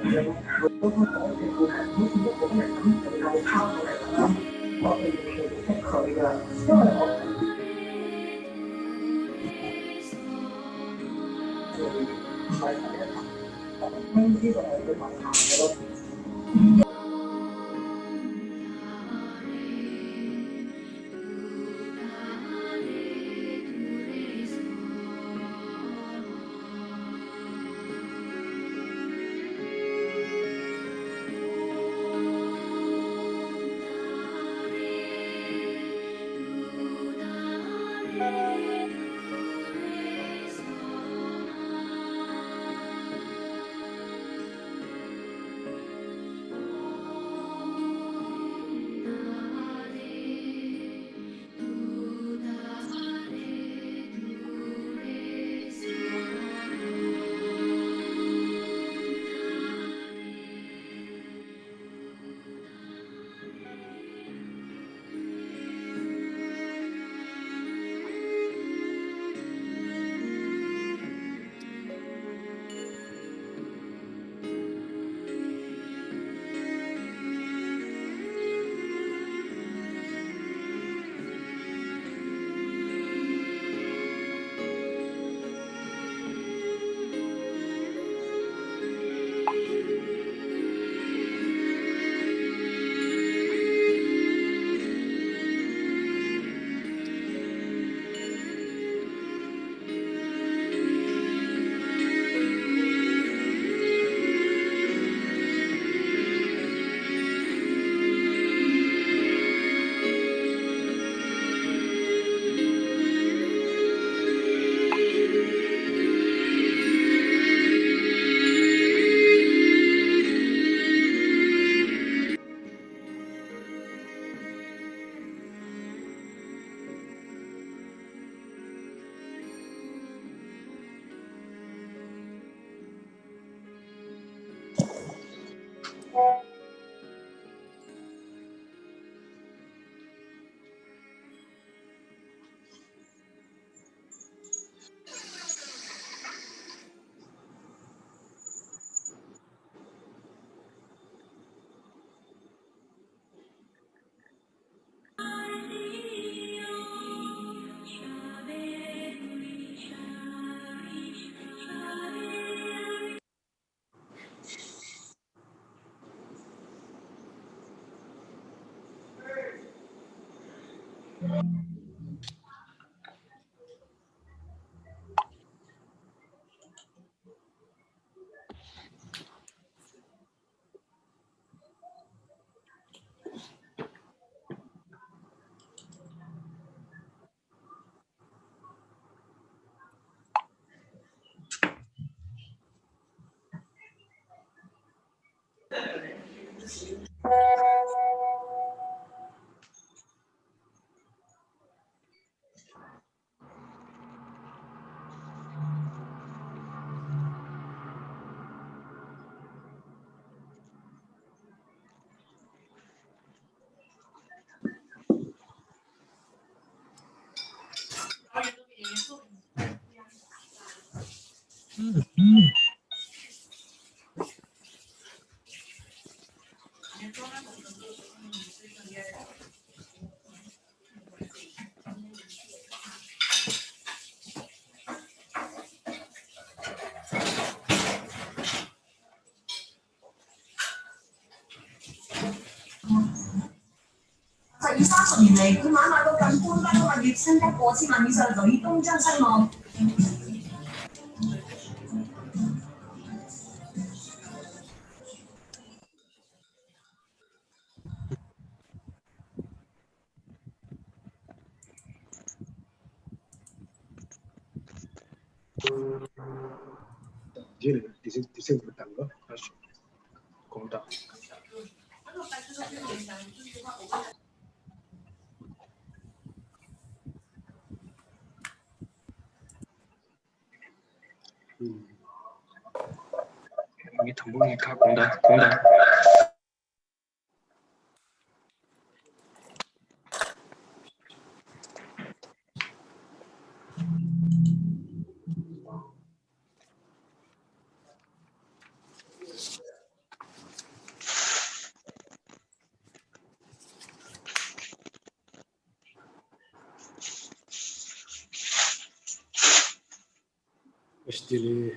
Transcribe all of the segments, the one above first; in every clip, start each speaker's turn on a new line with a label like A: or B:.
A: 20、30年嚟，佢買個近半間物業，升得過千萬以上，就已東張西望。
B: Tiene, dice tango, conta. Nghĩ thằng bố nghe khá conta.
C: Stili.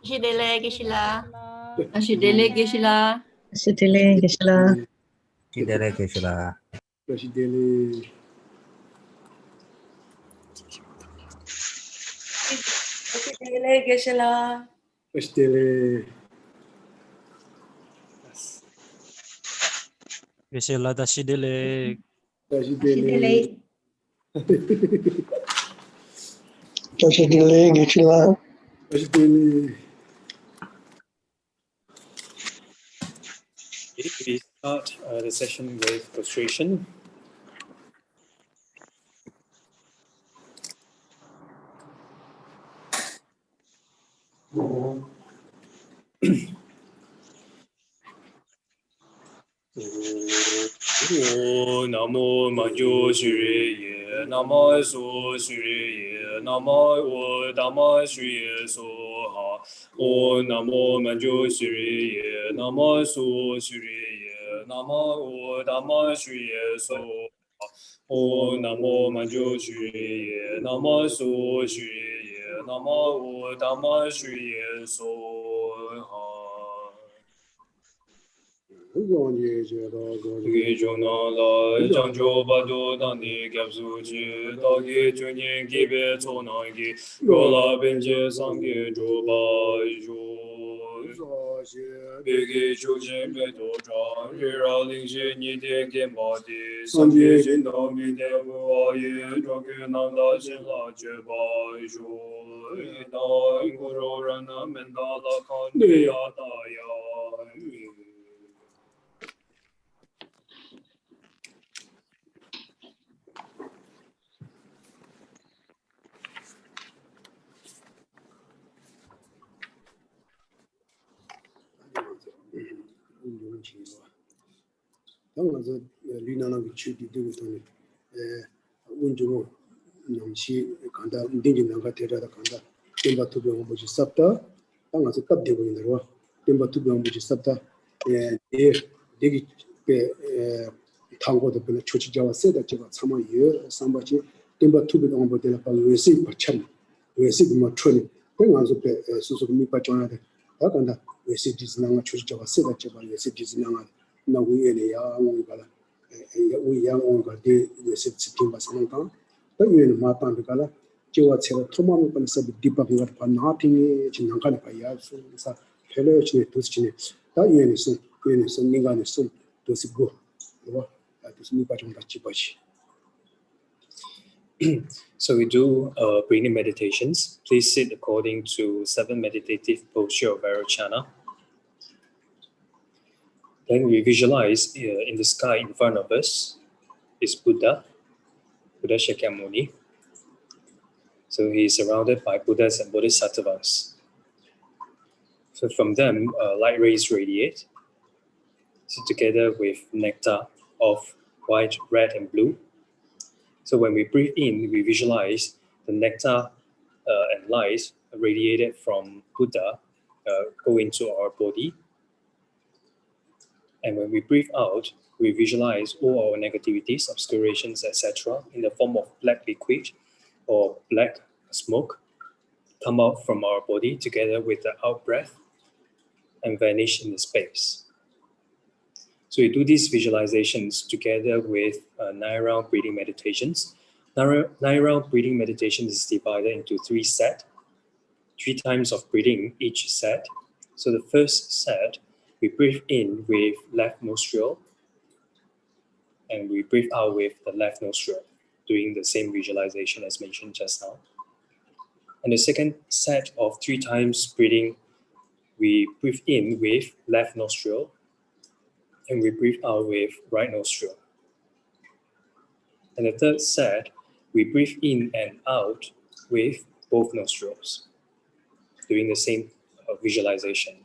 D: Shidele Gishila.
E: Ashidele Geshila.
F: Ashidele Geshila.
G: Shidele Geshila.
C: Ashidele.
E: Ashidele Geshila.
C: Ashidele.
H: Geshila da Shidele.
C: Ashidele.
F: Ashidele Geshila.
C: Ashidele.
B: We start the session with prostration. Namo Manjo Shri Ye, Namo So Shri Ye, Namo Dama Shri Soha, O Namo Manjo Shri Ye, Namo So Shri Ye, Namo Dama Shri Soha, O Namo Manjo Shri Ye, Namo So Shri Ye, Namo Dama Shri Soha.
C: 당가서 리나나기 취디 되고 있다니 운주고 남시 간다 인딩이 나가 데려다 간다 템바 투병 뭐지 쌉다 당가서 깝되고 있는 거 템바 투병 뭐지 쌉다 되게 당고도 별로 초치자와 세다 제가 참아 예 삼바지 템바 투병 뭐들 봐 외식 받참 외식 뭐 트레이 당가서 수수 미파 전화데 다 간다 외식 디즈나가 초치자와 세다 제가 외식 디즈나가 na we ne ya we bala we ya on ga de we se timba samanta ta ye ma ta de kala che wa che to ma mo pan sa di pa ga pa na ting chi nang ka pa ya so sa pele chi to chi ne ta ye ne so ni ga ne so to si go wa to si mi pa chong ta chi pa chi.
B: So we do breathing meditations. Please sit according to 7 meditative posture of Vairocana. Then we visualize in the sky in front of us is Buddha Shakyamuni. So he is surrounded by Buddhas and Bodhisattvas. So from them, light rays radiate. So together with nectar of white, red, and blue. So when we breathe in, we visualize the nectar and light radiated from Buddha go into our body. And when we breathe out, we visualize all our negativities, obscurations, etc. in the form of black liquid or black smoke come out from our body together with the out breath and vanish in the space. So we do these visualizations together with 9-round breathing meditations. 9-round breathing meditation is divided into 3 sets, 3 times of breathing each set. So the first set, we breathe in with left nostril and we breathe out with the left nostril, doing the same visualization as mentioned just now. And the second set of 3 times breathing, we breathe in with left nostril and we breathe out with right nostril. And the third set, we breathe in and out with both nostrils, doing the same visualization.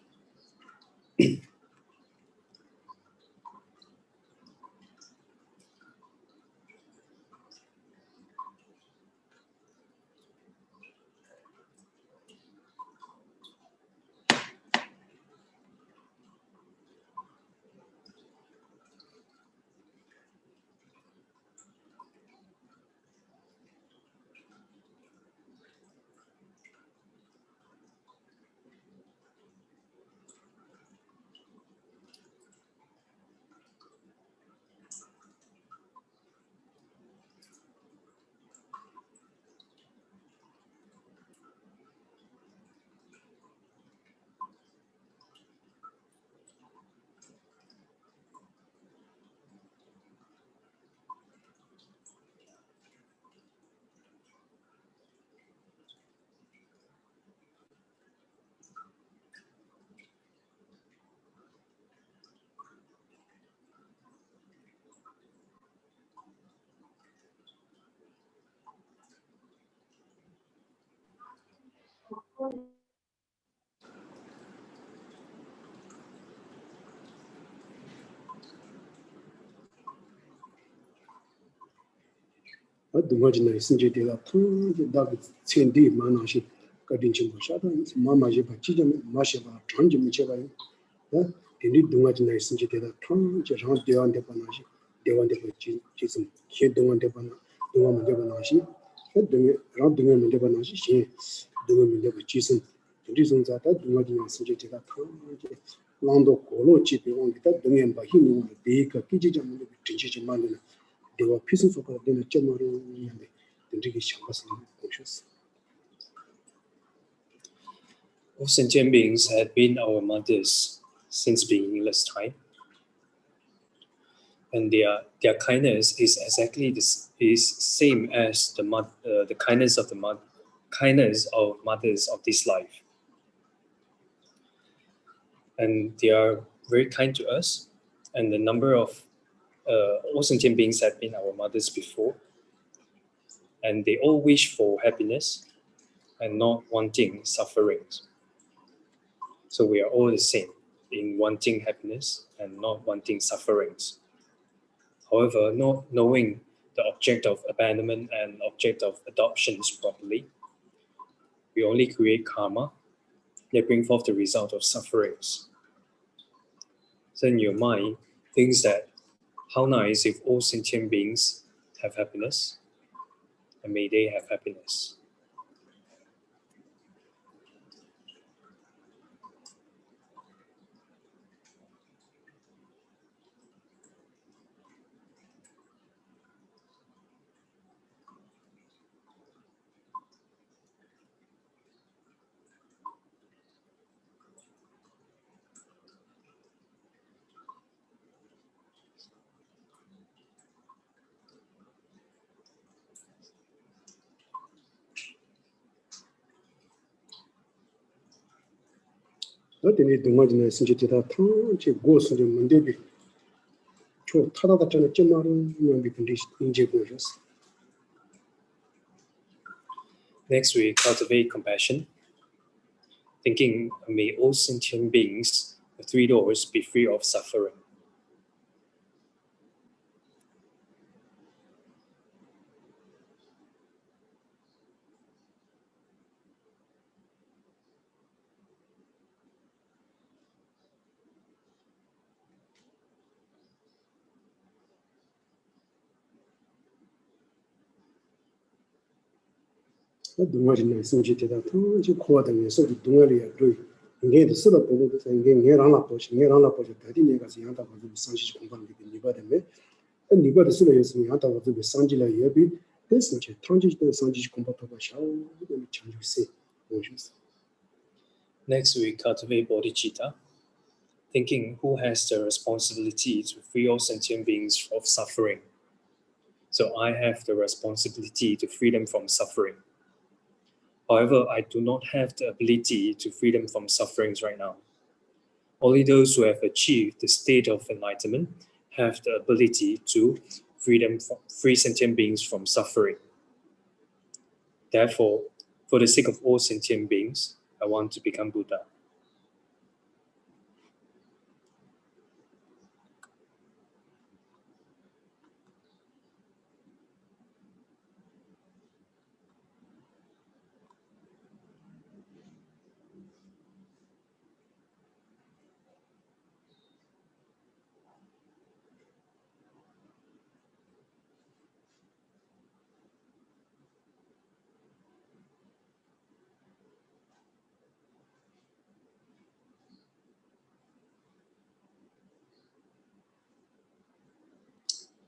C: Dumajina is injured the dog Cindy Manashi, Kadinchim Shada, Mama Jiba Chijam, Mashaba, Tranjim Cheva. They need Dumajina is injured the Tron, Jahan Deon de Panashi, Dewan de Chism, He Duan de Pana, Duan de Panashi, Rob Dungan de Panashi, Duan de Chism. The reasons that Dumajina is injured the Tron, Lando Colo Chip on that Dungan by him, the Bika Kijam, Chichiman. They were pieces of the general and the Shambas conscious.
B: All sentient beings have been our mothers since beginningless time, and their kindness is exactly same as the kindness of mothers of this life, and they are very kind to us. And the number of all sentient beings have been our mothers before, and they all wish for happiness and not wanting sufferings. So we are all the same in wanting happiness and not wanting sufferings. However, not knowing the object of abandonment and object of adoptions properly, we only create karma that bring forth the result of sufferings. So in your mind, thinks that how nice if all sentient beings have happiness, and may they have happiness.
C: But they need Dumajina is injured the Tron, she goes to the Monday. Tada General will be conditioned in Japanese.
B: Next, we cultivate compassion, thinking may all sentient beings, the three doors, be free of suffering.
C: Dumajina is injured the Tron, she called and so the Dungalia agree. Again, the Suda Pogus and Gerana Posh, Gerana Posh, Tadinias, Yanta was the Sanji company with Nibadame, and Niba the Suda is Yanta was the Sanjila Yabi, this which Tangish the Sanji Compatoba Shao, and change you say.
B: Next, we cultivate bodhicitta, thinking who has the responsibility to free all sentient beings of suffering. So I have the responsibility to free them from suffering. However, I do not have the ability to free them from sufferings right now. Only those who have achieved the state of enlightenment have the ability to free sentient beings from suffering. Therefore, for the sake of all sentient beings, I want to become Buddha.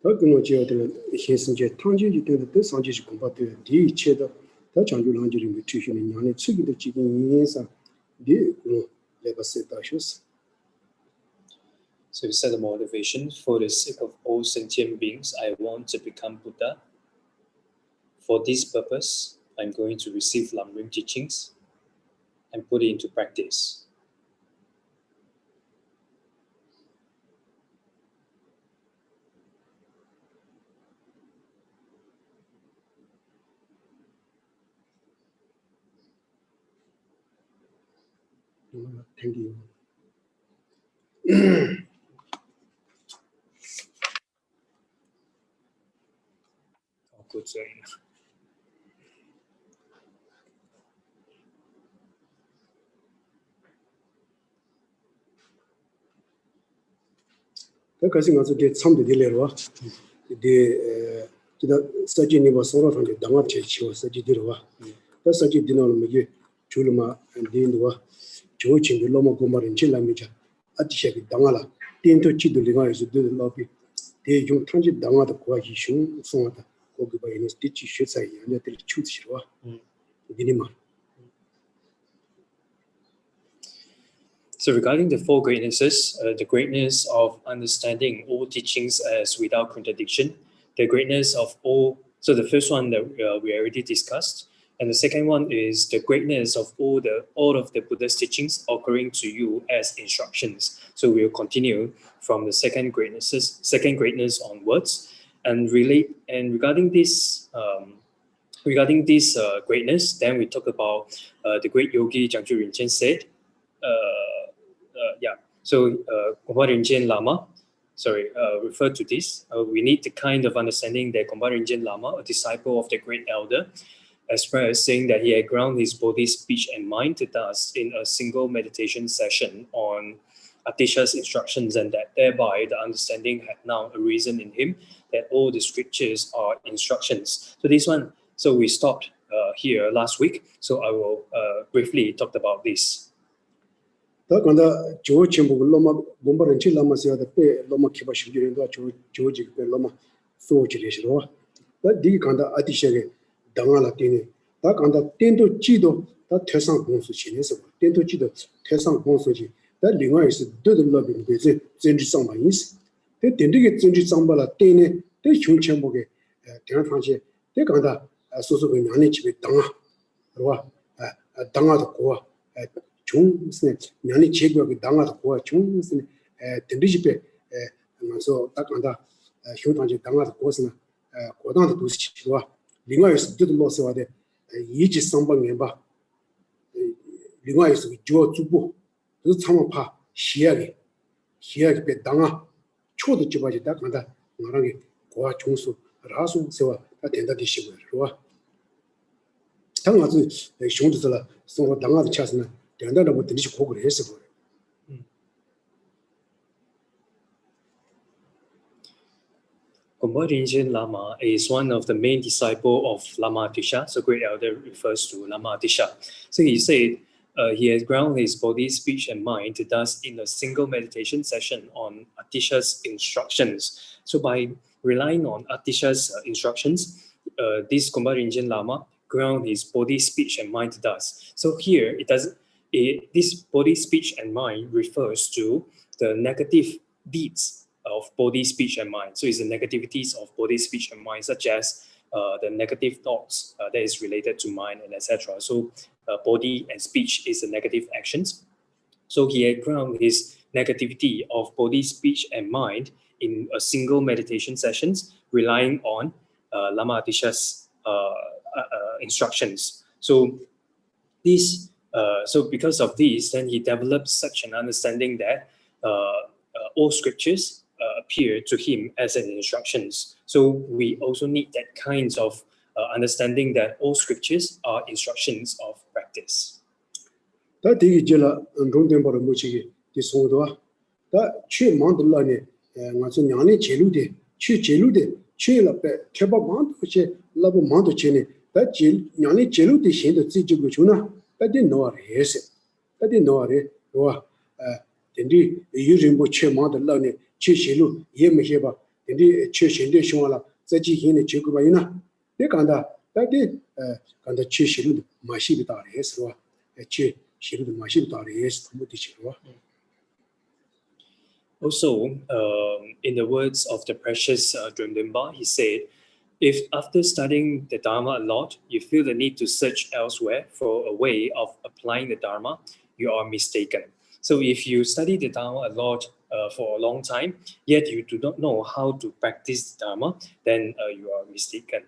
C: Takunoji, his injured Tangi, you did the Sanji combated the cheddar, that Chandu Langi nutrition in Yanni, Tsugi the chicken years, the never said dashes.
B: So we set a motivation for the sake of all sentient beings. I want to become Buddha. For this purpose, I'm going to receive Lamrim teachings and put it into practice.
C: Thank you.
B: Good saying.
C: 그것이 가서 대 참도 되려와. 대 기다 사진이 뭐 서로 한게 당합 제치고 사진들와. 그 사진 디노는 이게 줄마 디인도와 조칭이 너무 고마른 질람이자 아티샤기 당하라. 딘도 지들이가 있어 들러비 대중 탄지 당하다 고아기 슝 송하다. 거기 봐 이네 스티치 쉐사이 아니들 추치와. 디니마.
B: So regarding the four greatnesses, the greatness of understanding all teachings as without contradiction, the greatness of all, so the first one that we already discussed, and the second one is the greatness of all of the Buddha's teachings occurring to you as instructions. So we'll continue from the second greatness onwards, and regarding this greatness, then we talk about the great yogi Jiangzhu Rinchen said. Gompa Rinchen Lama, referred to this. We need the kind of understanding that Gompa Rinchen Lama, a disciple of the great elder, as well as saying that he had ground his body, speech, and mind thus in a single meditation session on Atisha's instructions, and that thereby the understanding had now arisen in him that all the scriptures are instructions. So this one, so we stopped here last week. So I will briefly talk about this.
C: 다 간다 조 첨부 로마 곰바른 칠라마 세야다 페 로마 키바 시주린도 조지 페 로마 소지리시로 다 디 간다 아디셰게 당하라 티니 다 간다 텐도 지도 다 퇴상 공수 지내서 텐도 지도 퇴상 공수지 다 링와이스 드들러빈 베제 전지 상바이스 데 텐디게 전지 상바라 테네 데 흉첨복에 대한상시 데 간다 소소가 냐니 집에 당하 로와 당하도 고와 중스네 냐니 제국이 당하도 고와 중스네 덴리집에 그래서 딱 간다 효당지 당하도 고스나 고당도 도시치와 링와이스 드들러서와데 이지 상방에 봐 링와이스 조 주부 그 참아파 시야게 배 당하 초도 집어지 딱 간다 나랑이 고와 중수 라수 세와 다 된다 되시고요. 좋아. 당아서熊子了 서로 당아서 차스나 된다는 뭐 들리시 고를 했어 버려.
B: Gompa Rinchen Lama is one of the main disciples of Lama Atisha. So great elder refers to Lama Atisha. So he said he has ground his body, speech, and mind thus in a single meditation session on Atisha's instructions. So by relying on Atisha's instructions, this Gompa Rinchen Lama ground his body, speech, and mind thus. So here this body, speech, and mind refers to the negative deeds of body, speech, and mind. So it's the negativities of body, speech, and mind, such as the negative thoughts that is related to mind and etc. So body and speech is the negative actions. So he had ground his negativity of body, speech, and mind in a single meditation sessions, relying on Lama Atisha's instructions. So this, so because of this, then he developed such an understanding that all scriptures appear to him as an instructions. So we also need that kinds of understanding that all scriptures are instructions of practice.
C: 다 되게 제가 롱된바로 모치기 디송도와 다 최만들라니 맞아 냐니 제루데 제루데 최라베 개바만도체 라보만도체네 다 냐니 제루데 신도 지지고 주나 다디 노아레세 다디 노아레 와 덴디 유림보 최만들라니 최실루 예메해바 덴디 최신데 쇼라 자지히네 제고바이나 데 간다 다디 간다 최실루 마시비다레스와
B: Also, in the words of the precious Drumdimba, he said, if after studying the Dharma a lot, you feel the need to search elsewhere for a way of applying the Dharma, you are mistaken. So if you study the Dharma a lot for a long time, yet you do not know how to practice the Dharma, then you are mistaken.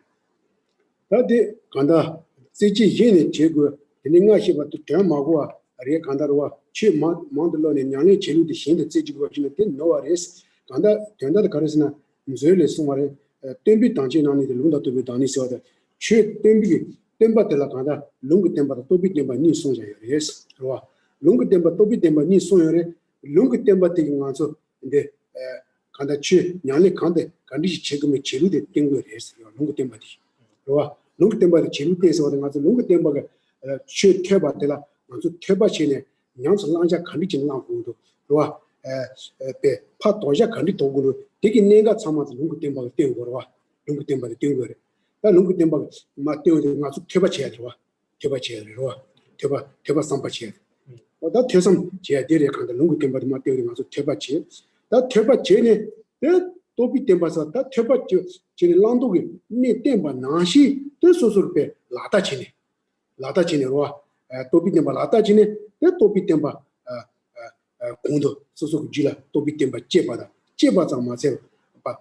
C: 근데 간다 세지 예네 제고 내가 해봐도 대마고와 아리에 간다로와 che mandalo ne nyane chelu de shin de tseji go jine ten no ares kanda tenda karesna mzele sumare tembi tanje nani de lunda to be dani so da che tembi temba de la kanda lung temba to bi temba ni sonja yes ro lung temba to bi temba ni sonjore lung temba te nganso de kanda che nyane kande kandi chegme chelu de tengo res lung temba di ro lung temba de chelu te so da nganso lung temba ga che teba de la nganso teba chene nyangso langja kandi chin lang hu ro pe pa toja kandi to gu 되게 내가 참아서 lungu temba 떼고 걸어와 lungu temba 떼고 그래 나 lungu temba 마 떼고 가서 퇴바 쳐야 돼 퇴바 쳐야 돼 퇴바 삼바 쳐야 나 퇴삼 쳐야 돼 간다 lungu temba 마 떼고 가서 퇴바 쳐 나 퇴바 쳐네 또비 temba서 다 퇴바 쳐 란도게 네 temba 나시 뜻소소를 빼 라다 치네 로 또비 temba 라다 치네 또비 temba 공도 소소 지라 또비 temba 제바다 제바자 마세 바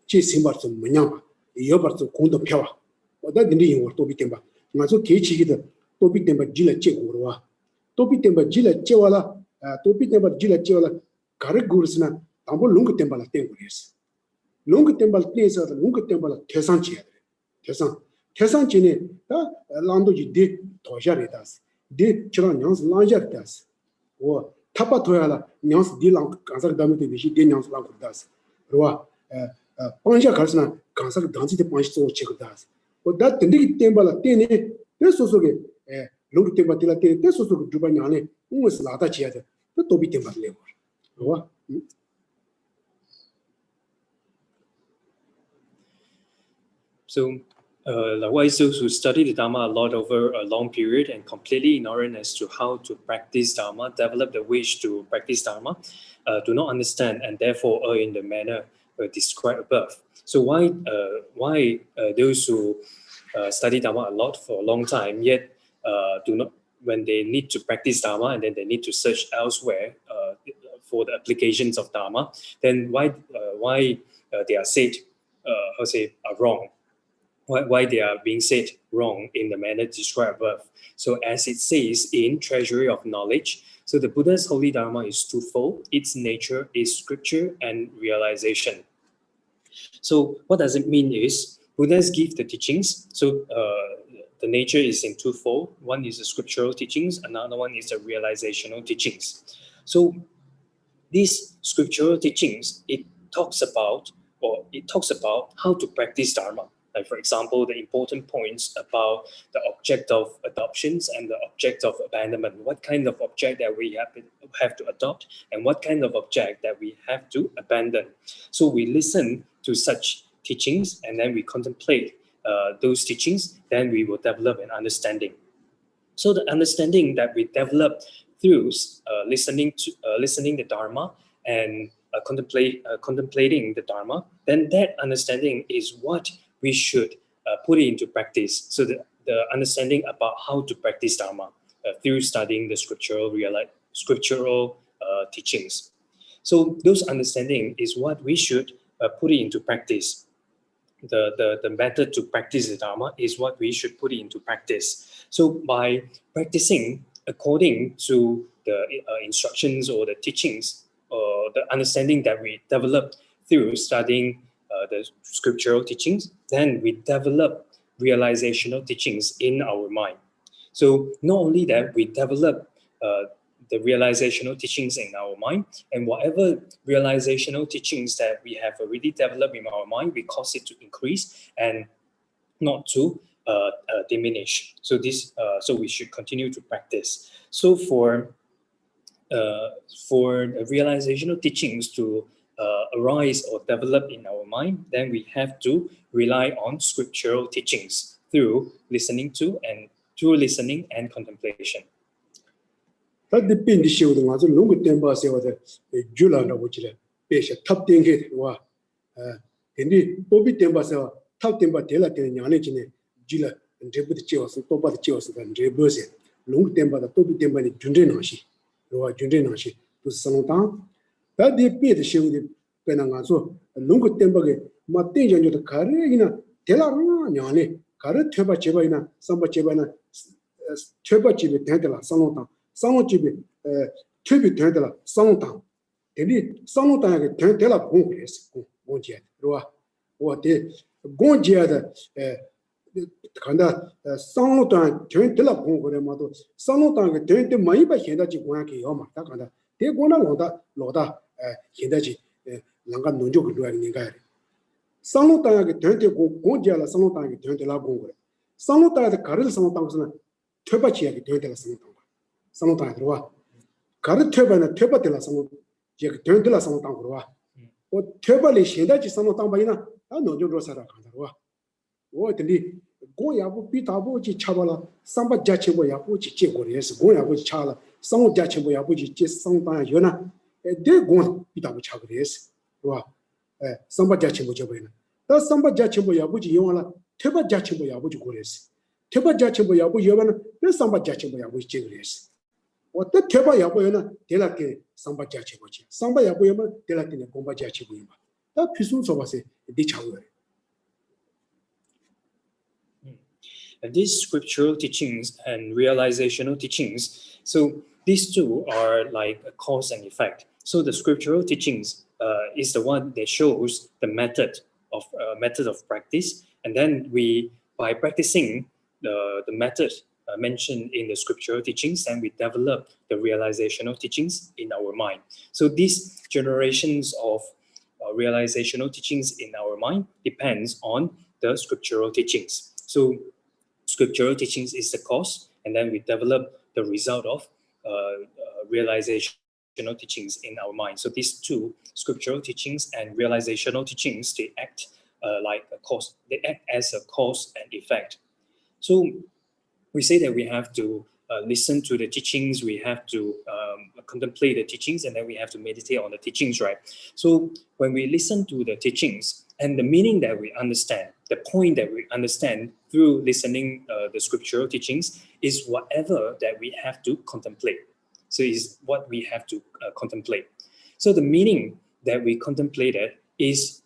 C: 제 심바서 뭐냐 여바서 공도 펴와 어다 딘디 요 또비 템바 마서 개치기도 또비 템바 지라 제고로와 또비 템바 지라 제와라 또비 템바 지라 제와라 가르 구르스나 담보 롱그 템바라 땡고리스 롱그 템발 떼서 롱그 템발라 태산 지야 태산 지네 다 란도지 데 도샤리다스 데 저런 냥스 란자르다스 오 타파 토야라 냥스 디랑 간사 담에 비시 데 냥스 랑고다스 로와 pancha karsana kansa dansi de pancha so chekdas o da tindi tembala tene te sosoge lung temba tela te sosoge juba nyane umus lata chia de to bi temba le wa
B: So likewise, those who study the Dharma a lot over a long period and completely ignorant as to how to practice Dharma, develop the wish to practice Dharma, do not understand and therefore err in the manner described above. So why those who study Dharma a lot for a long time yet do not, when they need to practice Dharma and then they need to search elsewhere for the applications of Dharma, then why they are said are wrong? Why they are being said wrong in the manner described above. So as it says in Treasury of Knowledge, so the Buddha's holy Dharma is twofold. Its nature is scripture and realization. So what does it mean is, Buddhas give the teachings. So the nature is in twofold. One is the scriptural teachings, another one is the realizational teachings. So these scriptural teachings, it talks about how to practice Dharma. Like for example, the important points about the object of adoptions and the object of abandonment. What kind of object that we have to adopt and what kind of object that we have to abandon. So we listen to such teachings and then we contemplate those teachings, then we will develop an understanding. So the understanding that we develop through listening the Dharma and contemplating the Dharma, then that understanding is what we should put it into practice. So the understanding about how to practice Dharma through studying the scriptural teachings. So those understanding is what we should put it into practice. The method to practice the Dharma is what we should put it into practice. So by practicing according to the instructions or the teachings or the understanding that we develop through studying the scriptural teachings, then we develop realizational teachings in our mind. So not only that, we develop the realizational teachings in our mind, and whatever realizational teachings that we have already developed in our mind, we cause it to increase and not to diminish. So so we should continue to practice. So for realizational teachings to arise or develop in our mind, then we have to rely on scriptural teachings through listening and contemplation.
C: That depends on the ones long temper say what the Julan which is top thing wa indeed Bobby temper say top temper tell at the Yanich Jilla and Jebut Chos, top of the Chos and Jebus. Long temper the Toby temper in Jundinashi, or Jundinashi to Sanotan. That they pay the show the Penangaso, a long temper, Matin the Carina, Tela Yane, Carrot Teba Chebana, Samba Chebana, Teba Chibetela, Sanotan, 상호집이 퇴비 되더라 상호당 대리 상호당에 되더라 공부했어 공제 그러와 어때 공제다 간다 상호당 되더라 공부래마도 상호당에 되는데 많이 봐 현다지 공약이 요마 다 간다 대고나 로다 현다지 랑가 논조를 놓아니가 상호당에 되는데 공제라 상호당에 되더라 공부래 상호당에 가를 상호당에서는 퇴바치하게 되더라 상호당 들어와 가르 퇴바는 퇴바들라 상호 제가 되더라 상호당 들어와 퇴바리 현다지 상호당 바이나 논조로 살아 간다와 어들이 고야부 비타부지 차발라 상바 자체고 야부지 제고리에서 고야부지 차라 상호 자체고 야부지 제 상당 연나 대고 비타부 차고리에서 와 상바 자체고 저버이나 더 상바 자체고 야부지 영화라 퇴바 자체고 야부지 고리에서 퇴바 자체고 야부 여바는 내 상바 자체고 야부지 제고리에서 어때 퇴바 야부여나 대라게 상바 자체고지 상바 야부여면 대라게 공바 자체고이마 다 피순 소바세 디차고요.
B: And these scriptural teachings and realizational teachings, so these two are like a cause and effect. So the scriptural teachings is the one that shows the method of practice, and then we, by practicing the method mentioned in the scriptural teachings, then we develop the realizational teachings in our mind. So these generations of realizational teachings in our mind depends on the scriptural teachings. So scriptural teachings is the cause, and then we develop the result of realizational teachings in our mind. So these two, scriptural teachings and realizational teachings, they act like a cause. They act as a cause and effect. So we say that we have to listen to the teachings, we have to contemplate the teachings, and then we have to meditate on the teachings, right? So when we listen to the teachings and the meaning that we understand, the point that we understand through listening the scriptural teachings is whatever that we have to contemplate. So is what we have to contemplate. So the meaning that we contemplated is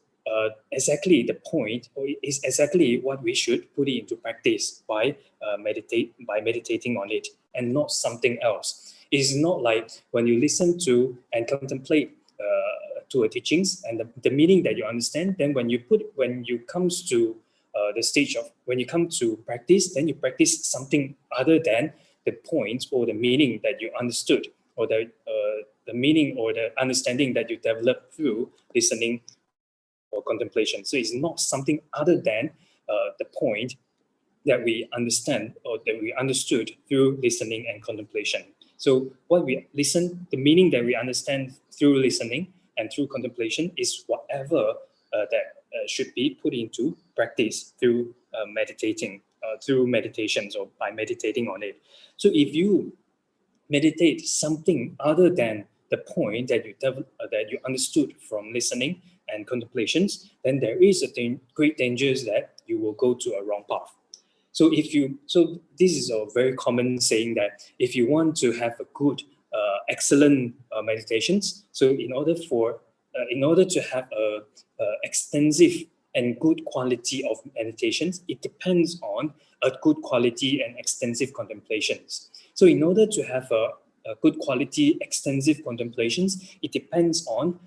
B: exactly the point, or is exactly what we should put it into practice by meditating on it, and not something else. It's not like when you listen to and contemplate to a teachings and the meaning that you understand, then when you come to the stage of when you come to practice, then you practice something other than the point or the meaning that you understood, or the meaning or the understanding that you developed through listening or contemplation. So it's not something other than the point that we understand or that we understood through listening and contemplation. So what we listen, the meaning that we understand through listening and through contemplation is whatever that should be put into practice through through meditations or by meditating on it. So if you meditate something other than the point that you understood from listening and contemplations, then there is a great danger that you will go to a wrong path. So this is a very common saying that if you want to have a good, excellent meditations, so in order to have a extensive and good quality of meditations, it depends on a good quality and extensive contemplations. So in order to have a good quality, extensive contemplations, it depends on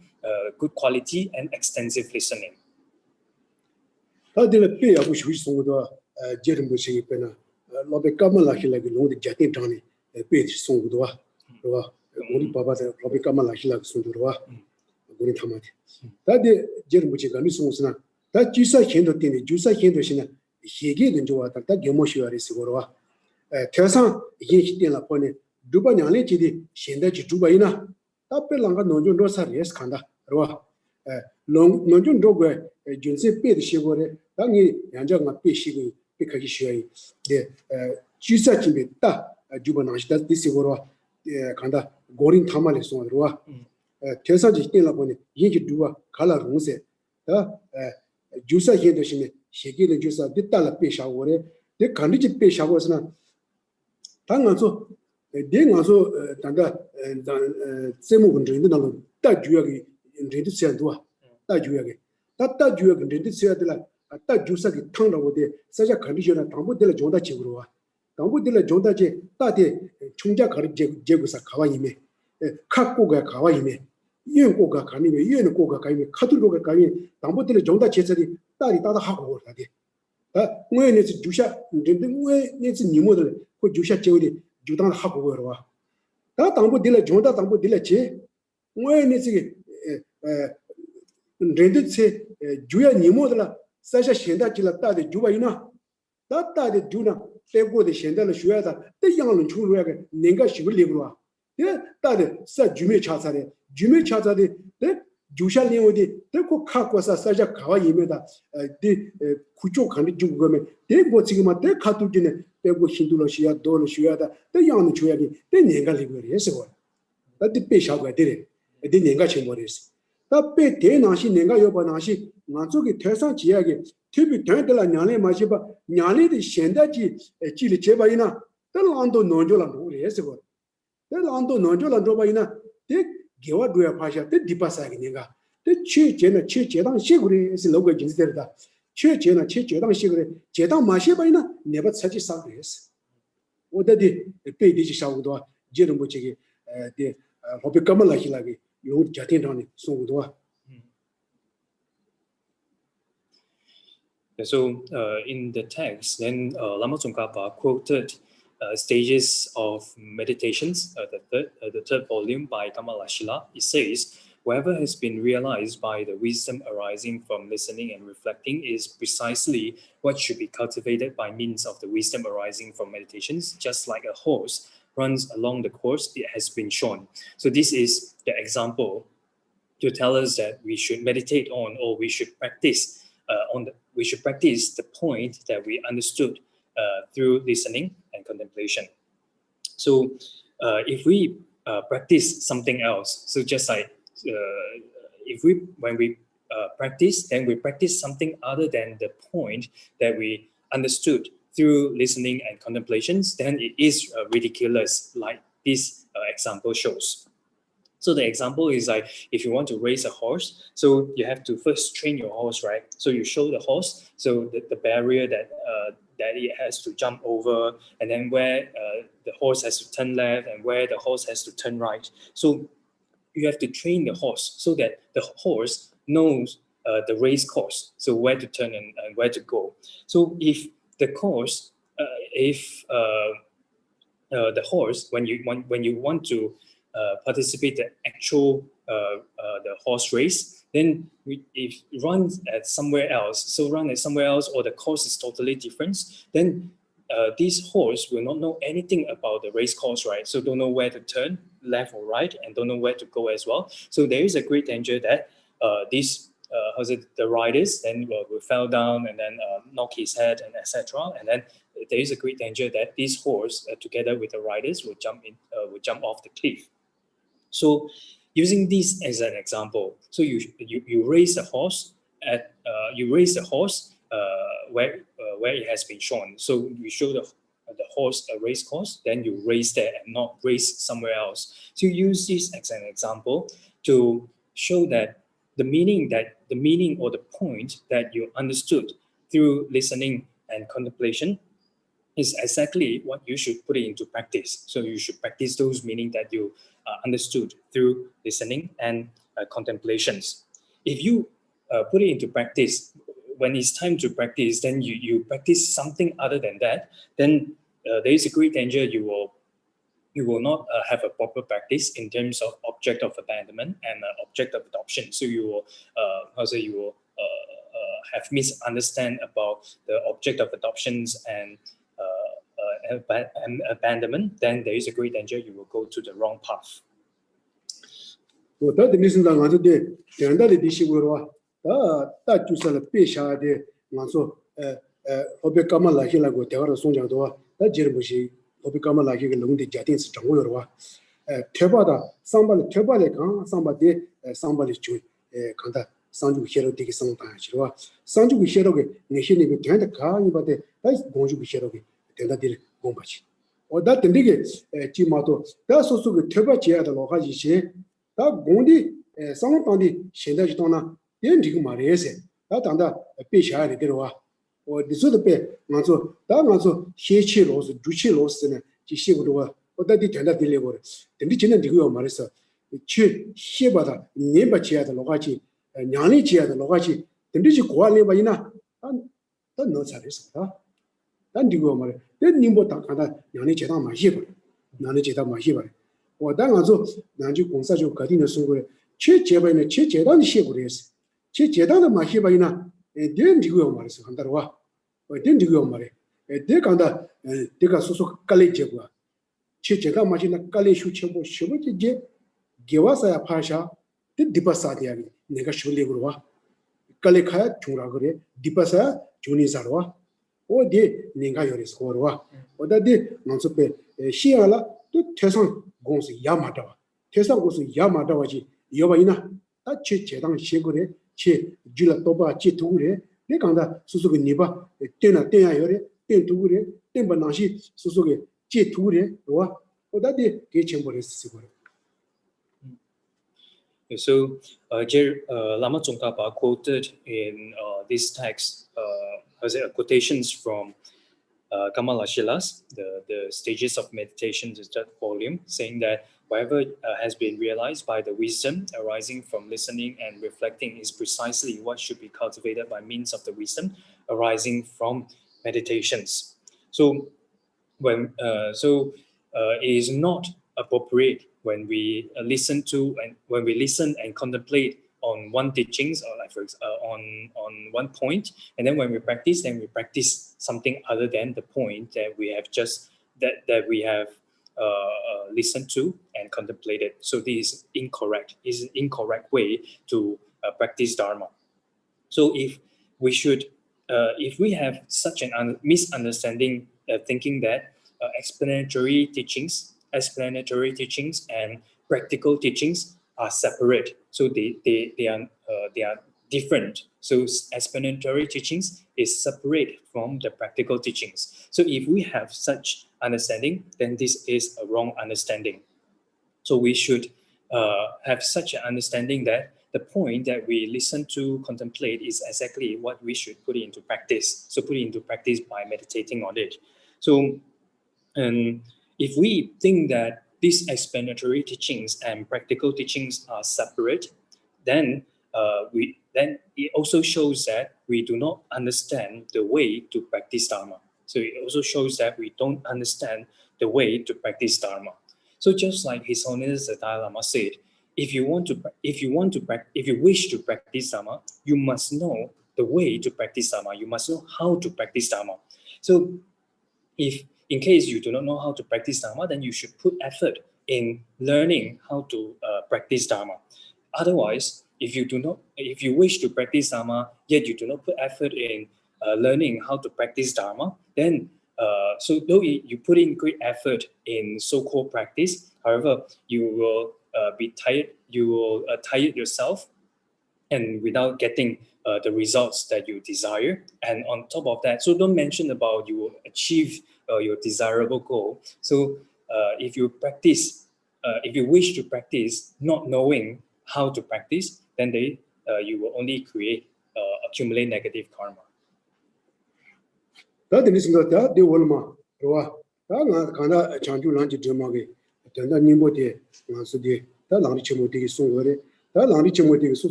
B: good quality and extensive listening.
C: 논준 로그에 준세 빼드 시고래 당이 양자가 빼시고 빼카기 쉬어이 네 주사 집에 딱 주번하시다 디시고로 간다 고린 타말에 송으로와 대사지 때라 보니 얘기 두와 갈라 롱세 다 주사 해도시네 시기는 주사 dit달라 빼샤고래 네 간디지 빼샤고서나 당가서 대가서 단가 세무군 중에 나는 딱 주역이 인데 세도와 딱 주역이 딱 주역이 인데 세야들라 딱 주사기 탕라고데 사자 컨디션을 담보들 조다 지구로와 당부들의 조다제 다대 총자 가리 제고사 가와이메 각고가 가와이메 이연고가 가니메 이연고가 가이메 카드로가 가이 당부들의 조다 제설이 딸이 따다 하고 그러다게 왜네지 주샤 왜네지 니모들 그 주샤 제우리 주당 하고 그러와 다 당부들의 조다 당부들의 제 왜네지 렌드체 주야 니모들라 사샤 현다질라 따데 주바이나 따따데 주나 때고데 현달을 쉬어야다 때양은 충루야게 내가 식을 리브로와 예 따데 사 주메 차사데 데 주샬리오디 데코 카코사 사자 가와 이메다 데 구조 간디 주고면 데고 지금아 데 카투지네 때고 힌두로시야 도로 쉬어야다 때양은 줘야기 때 내가 리브리 해서 나디 빼샤고 되래 데 내가 쳔버리스 따빼 대나시 내가 여바나시 나쪽에 대상 지역에 특히 대들라 냐레 마시바 냐레의 현다지 지리 제바이나 달란도 논조란도 우리에서 달란도 논조란도 바이나 데 개와 두야 파샤 데 디파사기 내가 데 최제나 최제당 시구리에서 로고 진세다 최제나 최제당 시구리 제당 마시바이나 네바 차지 상그레스 오다디 페이디지 샤우도 제름 보치기 데 호비 까말라히라기 요 자텐당이 송도
B: So in the text, then Lama Tsongkhapa quoted stages of meditations, the third volume by Kamalashila. It says, whatever has been realized by the wisdom arising from listening and reflecting is precisely what should be cultivated by means of the wisdom arising from meditations, just like a horse runs along the course it has been shown. So this is the example to tell us that we should meditate on, or we should practice we should practice the point that we understood through listening and contemplation. So if we practice something else, so just like when we practice, then we practice something other than the point that we understood through listening and contemplations, then it is ridiculous, like this example shows. So the example is like, if you want to race a horse, so you have to first train your horse, right? So you show the horse, so the barrier that it has to jump over, and then where the horse has to turn left and where the horse has to turn right. So you have to train the horse so that the horse knows the race course, so where to turn and where to go. So if the course, the horse, when you want to participate the actual the horse race, then if it runs at somewhere else, or the course is totally different, then this horse will not know anything about the race course, right? So don't know where to turn, left or right, and don't know where to go as well. So there is a great danger that the riders then will fall down and then knock his head and etc. And then there is a great danger that this horse, together with the riders, will jump off the cliff. So using this as an example, so you raise the horse where it has been shown. So you show the horse a race course, then you race there and not race somewhere else. So you use this as an example to show that the meaning or the point that you understood through listening and contemplation is exactly what you should put it into practice. So you should practice those meaning that you understood through listening and contemplations. If you put it into practice, when it's time to practice, then you practice something other than that, then there is a great danger you will not have a proper practice in terms of object of abandonment and object of adoption. So you will have misunderstand about the object of adoptions and abandonment. Then there is a great danger you will go to the wrong path.
C: sanju hero de sang ta chirwa sanju hero ge neshi ne be tenda ka ni ba de dai gonju hero ge tenda dir gomba chi o da tendi ge chi ma to da so su ge teba chi ya da lo ha ji che da gondi sang ta di shen da ji to na yen ji ma re se da dang da be sha de de wa this the pay, Manso, that Manso, Shechi Rose, Duchi Rose, and Chishi would work, or that the tender delivery. The Lichin degree of Marissa, Chi, Shibata, Neighbor Chia the Logachi, and Yani Chia the Logachi, the Dichi Kuali Baina, and no service. Then degree of Mare, then Nimbo Takana, Yani Cheta Mahiba, Yani Cheta Mahiba. Or then also, Nanju Consajo Cadina Sungre, Chi Cheba in a Chi Chedan Shibures, Chi Chedan Mahibaina, and then degree of Maris, Andarwa, or then degree of Mare, a decanda, and Deka Suso Kalejegua. Chicheta Machina Kali Shuchebo Shubuji, Givasa Pasha, the Dipasadian, Negashuli Grua, Kalika, Churagore, Dipasa, Junizarwa, or de Ningayoris Horwa, or that day, Nansope, Shiala, the Tesson goes Yamada, Tessa goes Yamadawaji, Yovaina, that Chichetan Shigure, Che, Julatoba, Chiture, Nekanda, Susugu Niba, Tena Tenayore, Tenture, Tembanashi, Susuge. So,
B: Lama Tsongkhapa quoted in this text quotations from Kamala Shilas, the stages of meditation, the third volume, saying that whatever has been realized by the wisdom arising from listening and reflecting is precisely what should be cultivated by means of the wisdom arising from meditations. So, it is not appropriate when we listen to and when we listen and contemplate on one teachings or like on one point, and then when we practice, then we practice something other than the point that we have just that we have listened to and contemplated. So this is incorrect. Is an incorrect way to practice Dharma. So if we have such an misunderstanding, thinking that explanatory teachings and practical teachings are separate, so they are different. So explanatory teachings is separate from the practical teachings. So if we have such understanding, then this is a wrong understanding. So we should have such an understanding that the point that we listen to, contemplate is exactly what we should put into practice. So put it into practice by meditating on it. So if we think that these explanatory teachings and practical teachings are separate, then it also shows that we do not understand the way to practice Dharma. So it also shows that we don't understand the way to practice Dharma. So just like His Holiness the Dalai Lama said, if you wish to practice Dharma, you must know the way to practice Dharma. You must know how to practice Dharma. So if in case you do not know how to practice Dharma, then you should put effort in learning how to practice Dharma. Otherwise, if you wish to practice Dharma, yet you do not put effort in learning how to practice Dharma, then so though you put in great effort in so-called practice, however, you will be tired. You will tire yourself, and without getting the results that you desire. And on top of that, so don't mention about you will achieve your desirable goal. So if you wish to practice not knowing how to practice, then you will only accumulate negative karma.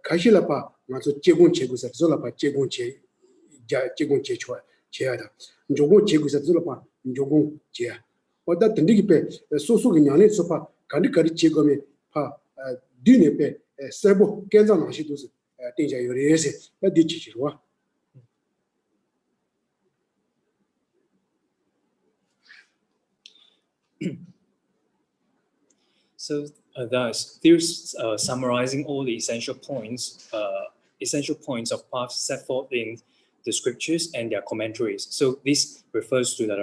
C: 가실라파 맞아 제공 제구사 졸라파 제공 제공 제초야 제야다 조공 제구사 졸라파 조공 제 어다 든디기페 소소기 냐네 소파 간디까지 제거메 파 뒤네페 세보 깬자나시도스 땡자 요레세 디치치로와.
B: So thus, there's summarizing all the essential points of paths set forth in the scriptures and their commentaries. So this refers to the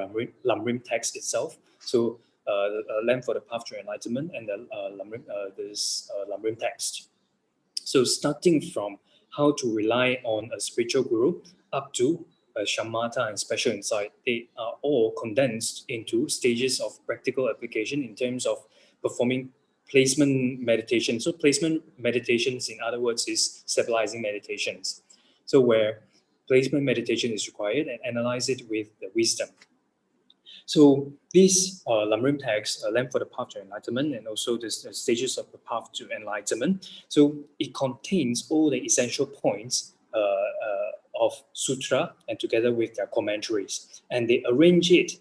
B: Lamrim text itself. So Lamp for the Path to Enlightenment and the Lamrim text. So starting from how to rely on a spiritual guru up to shamatha and special insight, they are all condensed into stages of practical application in terms of performing placement meditation. So placement meditations, in other words, is stabilizing meditations. So where placement meditation is required and analyze it with the wisdom. So these Lamrim text, Lamp for the Path to Enlightenment, and also the stages of the path to enlightenment. So it contains all the essential points of sutra and together with their commentaries, and they arrange it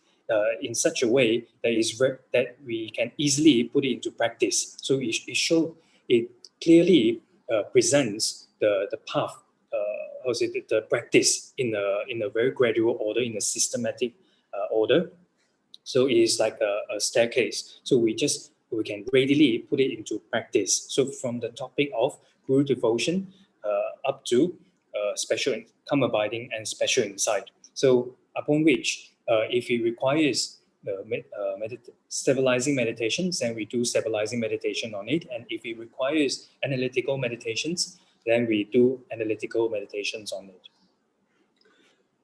B: in such a way that we can easily put it into practice. So it clearly presents the path, the practice in a very gradual order, in a systematic order. So it is like a staircase. So we can readily put it into practice. So from the topic of guru devotion up to special come abiding and special insight. So upon which, if it requires stabilizing meditations, then we do stabilizing meditation on it. And if it requires analytical meditations, then we do analytical meditations on it.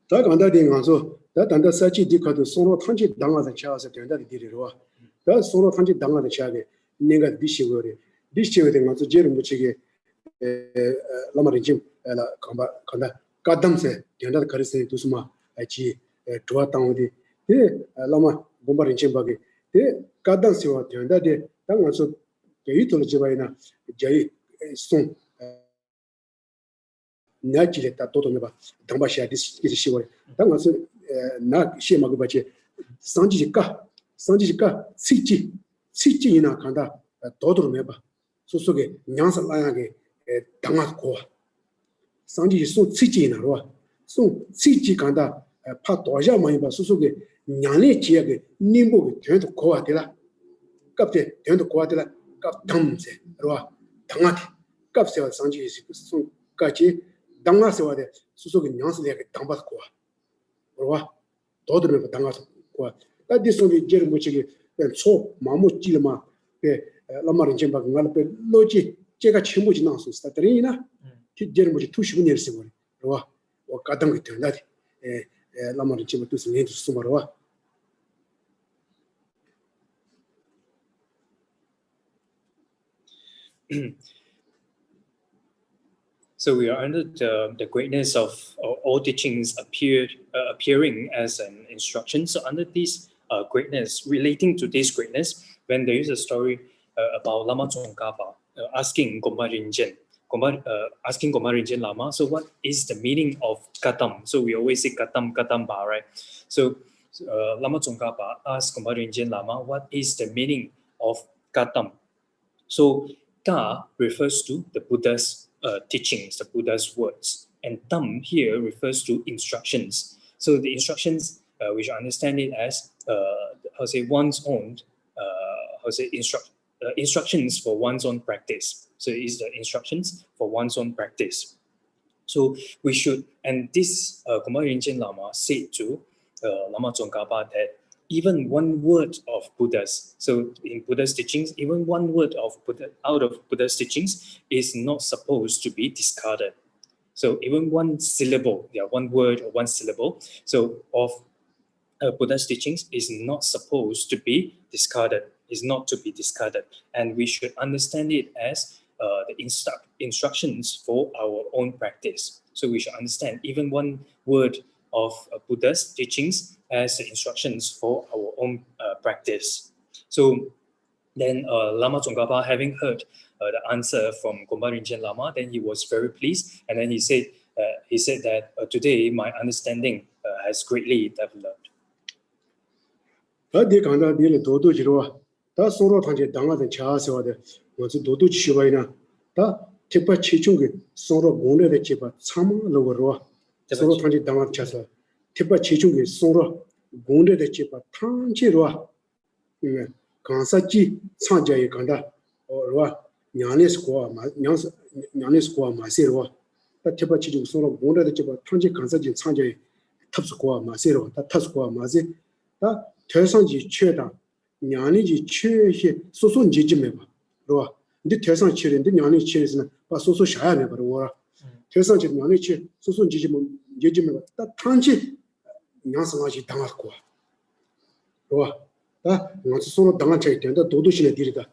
C: 다 간다디 가서 다 단다 사치 디카도 소로 탄지 당하다 차서 된다디 디리로와 다 소로 탄지 당하다 차게 내가 디시고리 디시고데 가서 제르 무치게 라마리짐 라 간다 가담세 된다 가르세 두스마 아치 도와 땅오디 데 라마 bombarinchim bagi 데 가담세와 된다데 당가서 게이톨 지바이나 제이 송 나지레 따도도메바 당바시아 디시고리 당가서 나 시마고 바체 상지지까 시지이나 간다 도도메바 소속에 냥살라야게 당하고 상지지 소 시지이나로 소 시지 간다 파 도자 많이 봐 소속에 냥레 지역에 님보게 되도 고아되라 갑제 되도 고아되라 갑 담세 로와 당하게 갑세와 상지지 소 같이 당하세와데 소속에 냥살야게 당바스 고아 로와 도도메바 당하서 고아 다디소게 제르 모치게 초 마모 찌르마 에 라마린jem 바 ngalpe loji 제가 전부지 나서 스타트리나 제르 모치 20분 열세고 로와 와 가당 그 된다디 에 라마린jem 투스 렌투 수마로와
B: So we are under the greatness of all teachings appearing as an instruction. So under this greatness, relating to this greatness, when there is a story about Lama Tsongkhapa asking Gompa Rinchen Lama, so what is the meaning of katam? So we always say katam ba, right? So Lama Tsongkhapa asked Gompa Rinchen Lama, what is the meaning of katam? So ka refers to the Buddha's teachings, the Buddha's words, and tam here refers to instructions. So the instructions, we should understand it as one's own instructions for one's own practice. So it is the instructions for one's own practice. So we should, and this Gompa Rinchen Lama said to Lama Tsongkhapa that even one word of Buddha's, so in Buddha's teachings, even one word of out of Buddha's teachings is not supposed to be discarded. So even one syllable, one word or one syllable, so of Buddha's teachings is not supposed to be discarded, is not to be discarded. And we should understand it as the instructions for our own practice. So we should understand even one word of Buddha's teachings as the instructions for our own practice. So then Lama Tsongkhapa, having heard the answer from Gompa Rinchen Lama, then he was very pleased, and then he said that today my understanding has greatly developed.
C: 다디 간다 딜 도도 지로와 다 소로 탄제 당하던 차세와데 먼저 도도 지시바이나 다 특파 치중게 소로 공례의 제바 참로로와 소로 탄제 당하 차서 특파 치중게 소로 공례의 제바 탄제로와 간사지 창자에 간다 어로와 냐네스코와 냐네스코와 마세로와 다 특파 치중 소로 공례의 제바 탄제 간사지 창자에 탑스코와 마세로 다 탑스코와 마세 다 대상지 최다 냐니지 최해 소소 지지메 봐. 그러 근데 대상 치는데 냐니 치에서는 봐 소소 샤야메 봐. 와 대상 치 냐니 치 소소 지지메 봐. 다 탄치 냐상하지 당할 거야. 와 다 뭔가 서로 당한 차이 된다 도도시네 디리다.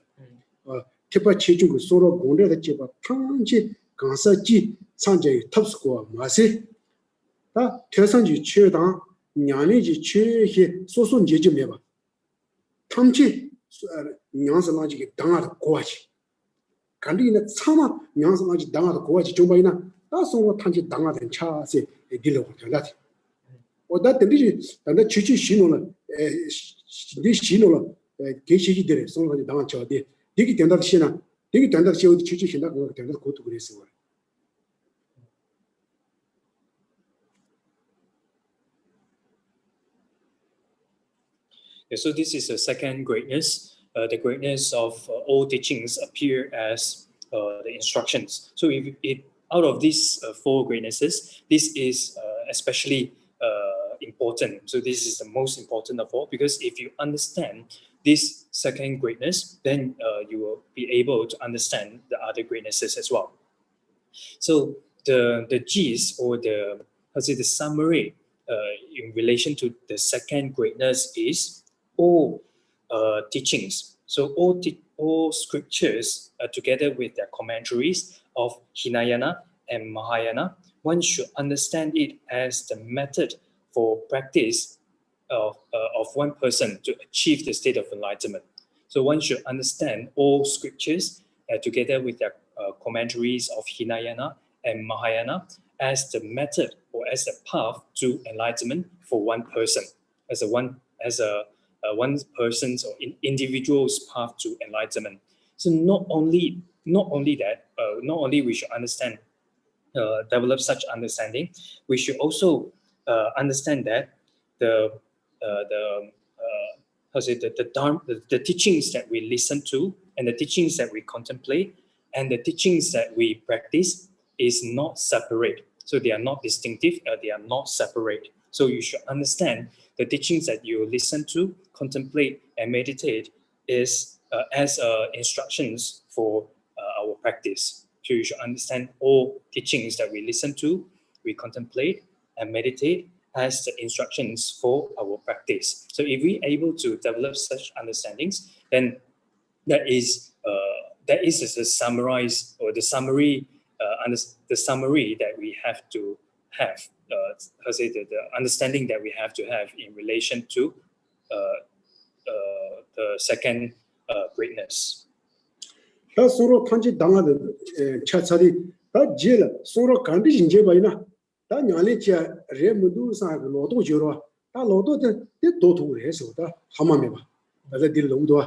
C: 케파 체중 서로 공대다 제바 탄치 강사지 상제 탑스고 마세 다 대상지 최당 냐니지 최해 소소 지지메 봐. 탐치 냥상하지 당하다 고아지 간디는 참아 냥상하지 당하다 고아지 좀바이나 다 소로 탄지 당하던 차세 딜로 된다지 어다 된디지 단다 취취 신호는 네 신호는 계시기 되래 소로가지 당한 차데 되게 된다 시나 되게 된다 시 어디 취취 신다 그거 된다 그것도 그랬어.
B: So this is the second greatness. The greatness of all teachings appear as the instructions. So if it out of these four greatnesses, this is especially important. So this is the most important of all, because if you understand this second greatness, then you will be able to understand the other greatnesses as well. So the gist, or the summary in relation to the second greatness is all teachings. So all scriptures together with their commentaries of Hinayana and Mahayana, one should understand it as the method for practice of one person to achieve the state of enlightenment. So one should understand all scriptures together with their commentaries of Hinayana and Mahayana as the method or as the path to enlightenment for one person, as one person's or individual's path to enlightenment. So not only that, not only we should understand, develop such understanding, we should also understand that the teachings that we listen to, and the teachings that we contemplate, and the teachings that we practice is not separate. So they are not distinctive, they are not separate. So you should understand the teachings that you listen to, contemplate, and meditate is as instructions for our practice. So you should understand all teachings that we listen to, we contemplate, and meditate as the instructions for our practice. So if we're able to develop such understandings, then that is the summarize, or the summary, the summary that we have to have. The understanding that we have to have in relation to the second greatness.
C: 다 서로 탄지 당하는 차차리 다 제라 서로 간디 인제 바이나 다 냐리자 레무두 사고 로도 줘라 다 로도데 도토 해서다 하마메 봐 다들 딜 로도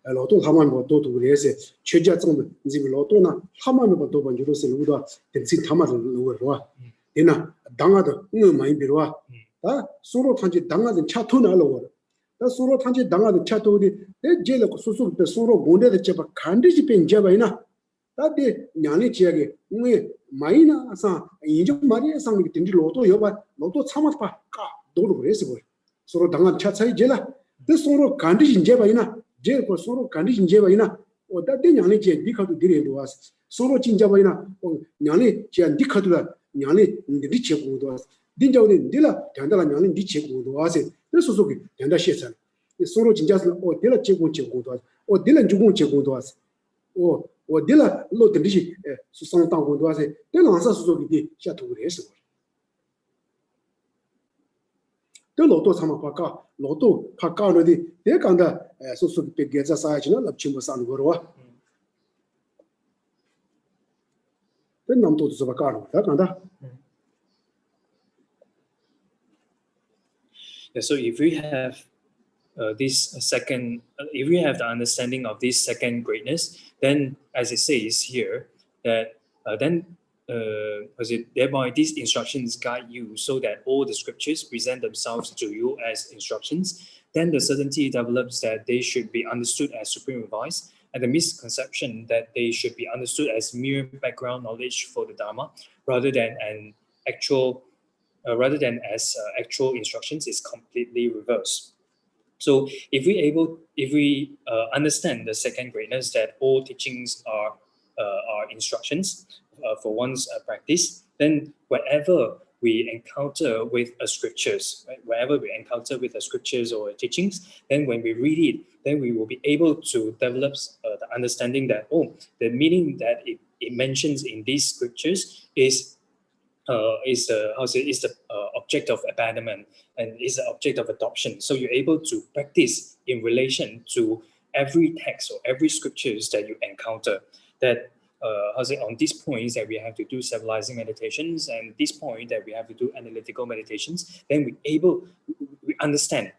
C: 로도 하마메 도토 해서 최자 좀 이제 로도나 하마메 도 번주로서 로도 된지 담아서 로와 되나 당하도 많이 빌어와 다 서로 탄지 당하는 차토나 로와 다 서로 탄지 당하는 차토디 내 제라 소소 서로 고대데 제바 간디지 벤자바이나 다데 냐니 지역에 마이나 사 인정 말이야 상이 된지 로도 여봐 로도 참아봐 까 도로 그래서 서로 당한 차 차이 제라 그 서로 간디 인제바이나 제고 서로 간디 인제바이나 어다데 냐니 제 니카도 디레도 와서 서로 진자바이나 냐니 제 니카도라 냐니 니체고도 와서 딘자오데 딜라 단달라 냐니 니체고도 와서 그래서 소속이 된다 시에서 서로 진자서 딜라 제고도 와서 딜라 주고도 와서 딜라 로드리지 수상 당고도 와서 딜랑사 소속이 샤토를 했어. 딜로도 참아봐가 로도 파카로디 대간다 소속이 베게자 사이즈나 납침부 산 거로와. 남도 저바가로 다간다.
B: So if we have this second, if we have the understanding of this second greatness, then as it says here, that thereby these instructions guide you so that all the scriptures present themselves to you as instructions, then the certainty develops that they should be understood as supreme advice, and the misconception that they should be understood as mere background knowledge for the Dharma rather than as actual instructions is completely reversed. So if we understand the second greatness, that all teachings are instructions for one's practice, then wherever we encounter with scriptures, right? Wherever we encounter with the scriptures or teachings, then when we read it, then we will be able to develop the understanding that, oh, the meaning that it mentions in these scriptures is the object of abandonment and is the object of adoption. So you're able to practice in relation to every text or every scriptures that you encounter. That on these points that we have to do civilizing meditations, and this point that we have to do analytical meditations, then we understand,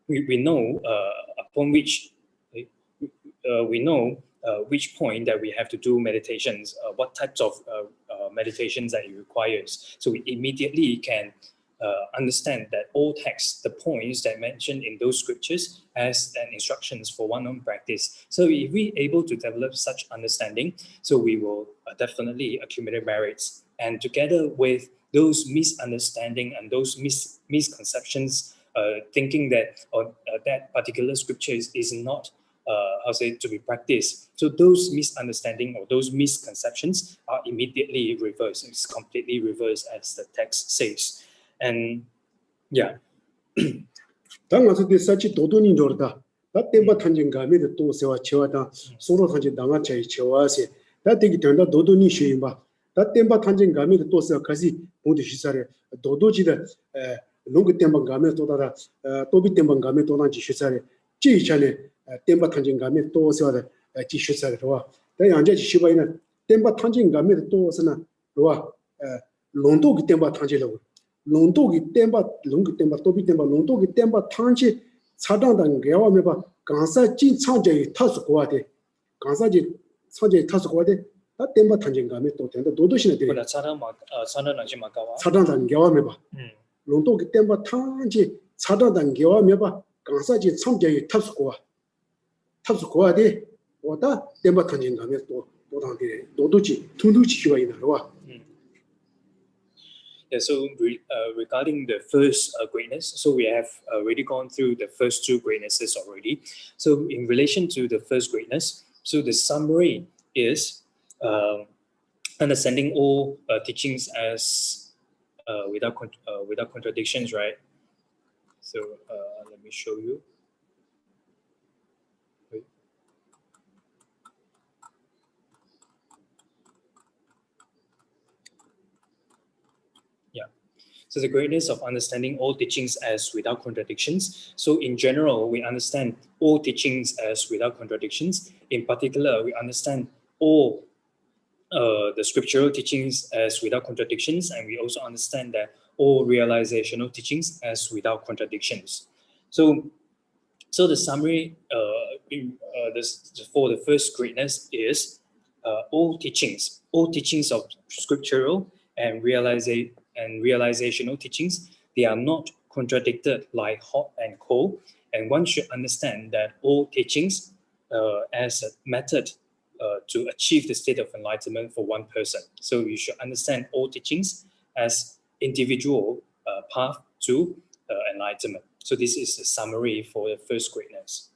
B: we know upon which we know which point that we have to do meditations, what types of meditations that it requires. So we immediately can understand that all texts, the points that mentioned in those scriptures as an instructions for one own practice. So if we're able to develop such understanding, so we will definitely accumulate merits. And together with those misunderstanding and those misconceptions, thinking that that particular scripture is not to be practiced. So those misunderstanding or those misconceptions are immediately reversed. It's completely reversed as the text says. And yeah.
C: 당가서 대사치 도도니 jorda. 다 템바 탄진 가메도 또 세와 치와다 소로 탄진 당아 차이 치와세. 다 되기 된다 도도니 쉬임바. 다 템바 탄진 가메도 또 세와 가지 모두 시사래 도도지다 롱그 템바 가메 또다다 또비 템바 가메 또난지 시사래 지이차네 템바 탄진 가메 또 세와다 지 시사래와. 다 양자지 시바이나 템바 탄진 가메도 또 세나 로와 롱도기 템바 탄지라고. 롱도기 템바 롱기 템바 또비 템바 롱도기 템바 탄지 차단단 개와메바 간사 진 창제의 타스고와데 간사지 창제의 타스고와데 다 템바 탄진감에 또 된다 도도시네 되게
B: 그러나 차단하지 마까와
C: 차단단 개와메바 롱도기 템바 탄지 차단단 개와메바 간사지 창제의 타스고와데 오다 템바 탄진감에 또 도당데 도도지 퉁두지가 있나와.
B: Yeah, so regarding the first greatness, so we have already gone through the first two greatnesses already. So in relation to the first greatness, so the summary is understanding all teachings as without contradictions, right? So let me show you. So the greatness of understanding all teachings as without contradictions. So in general, we understand all teachings as without contradictions. In particular, we understand all the scriptural teachings as without contradictions, and we also understand that all realizational teachings as without contradictions. So the summary for the first greatness is all teachings of scriptural and realizational teachings, they are not contradicted like hot and cold, and one should understand that all teachings as a method to achieve the state of enlightenment for one person. So you should understand all teachings as individual path to enlightenment. So this is the summary for the first greatness.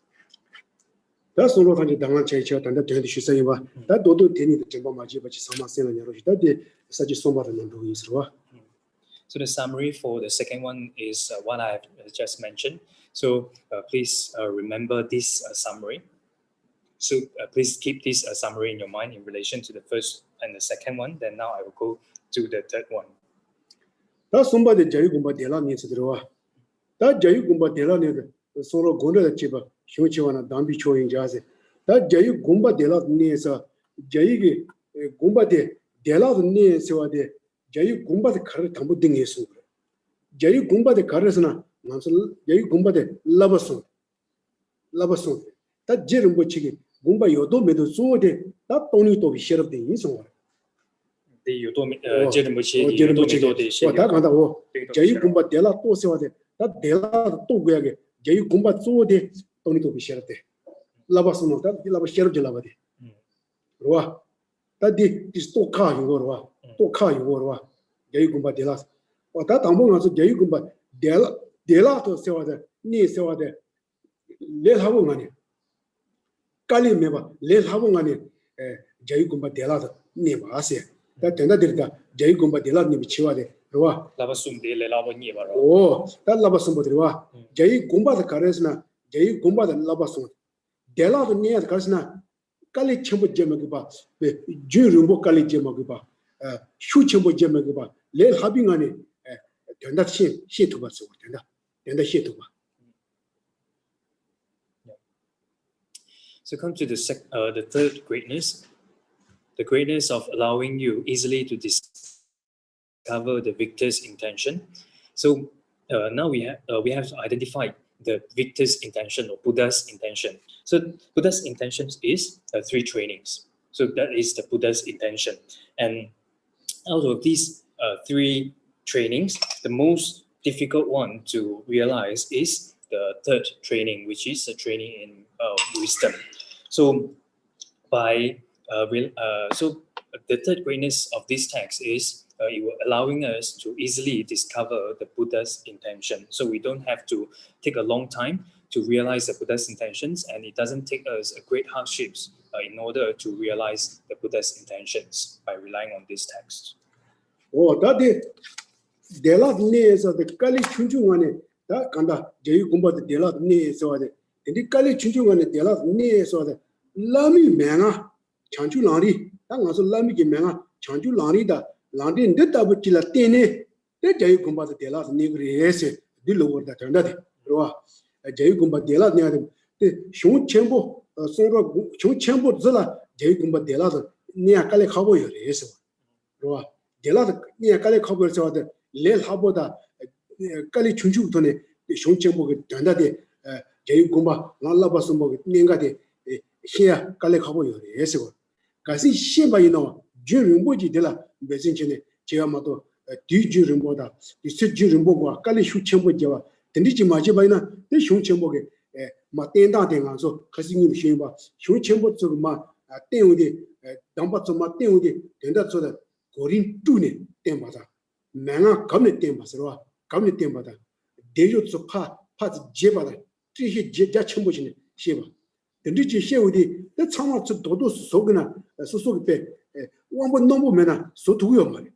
C: That's all of the Dangan Church and the 20 Shusaiva. That Dodo Teni the Jamba Maji, but Sama Sena Yarosh, that day such a somewhat and Israel.
B: So the summary for the second one is what I have just mentioned. So please remember this summary. So please keep this summary in your mind in relation to the first and the second one. Then now I will go to the third one.
C: That's somebody Jayugumba Dela means the Roa. That Jayugumba Dela near the solo Gonda Chiba, Huchiwana, Dambi Cho in Jazz. That Jayugumba Dela nears a Jayigi Gumba de Dela nears Sewade. Jayu Gumba the Kar Tambuding is super. Jayu Gumba the Karasana, Jayu Gumba the Lavason. That Jerumbo Chigi, Gumba Yodo Meduzo, that only to be share of the Inson.
B: The Jerumuchi,
C: Jayu Gumba Della Tosewade, that Della Togage, Jayu Gumba Zode, only to be shared. Lavason, that Lava share of the Lavade. Roa, that is to car you go. To car you were Jayugumba Delas. Or that among us, Jayugumba Dela to Sewade, near Sewade, 레하봉 깔리 메바 레하봉 제이군바 데라다 니바세 다 된다들다 제이군바 데라 니 치와데 로와
B: 라바숨 데레 라바니 바로.
C: 오 달라바숨 보드와 제이군바다 가레스나 제이군바다 라바숨 데라도 니야 가스나 깔리 첨부 제마기바 주rum보 깔리 제마기바 슈 첨부 제마기바 레 하빙 된다 시투바 써 된다 시투바.
B: So come to the third greatness, the greatness of allowing you easily to discover the victor's intention. So now we have to identify the victor's intention or Buddha's intention. So Buddha's intention is 3 trainings. So that is the Buddha's intention. And out of these 3 trainings, the most difficult one to realize is the third training, which is a training in wisdom. So so the third greatness of this text is allowing us to easily discover the Buddha's intention. So we don't have to take a long time to realize the Buddha's intentions, and it doesn't take us a great hardships in order to realize the Buddha's intentions by relying on this text.
C: Oh, that 데라 네에서 깔리 춘중안에 다 간다 제이 공부도 데라 네에서 근데 깔리 춘중안에 데라 네에서 라미 맹아 창주랑리 당가서 라미게 맹아 창주랑리다 랑딘데 따부치라 때네 데 제이 공부도 데라 네그레세 딜로버다 된다데 그러와 제이 공부 데라 네야 숑 첨보 송로 숑 첨보 들라 제이 공부 데라서 네야 깔리 가보요 레서 그러와 데라 네야 깔리 가보서 레하보다 깔리 춘주부터네 숑쳔보게 된다데 제이 공부 랄라바스 뭐 닝가데 히야 깔리 가보요 레서 가시 시바이노 주름보지 데라 베진체네 제가마도 뒤주름보다 뒤스주름보고 깔리 슈쳔보지와 든디지 마지바이나 이 숑쳔보게 마텐다땡아서 가시님 시바 숑쳔보 쪽마 땡우디 담바츠마 땡우디 된다서다 고린 뚜네 땡바다 내가 감내 땡바서와 감내 땡바다 대조츠 파즈 제바다 트시 제자 첨보지네 시바 든디지 시우디 내 참아츠 도도 속이나 소속에 원본 넘보면아 소두요 말이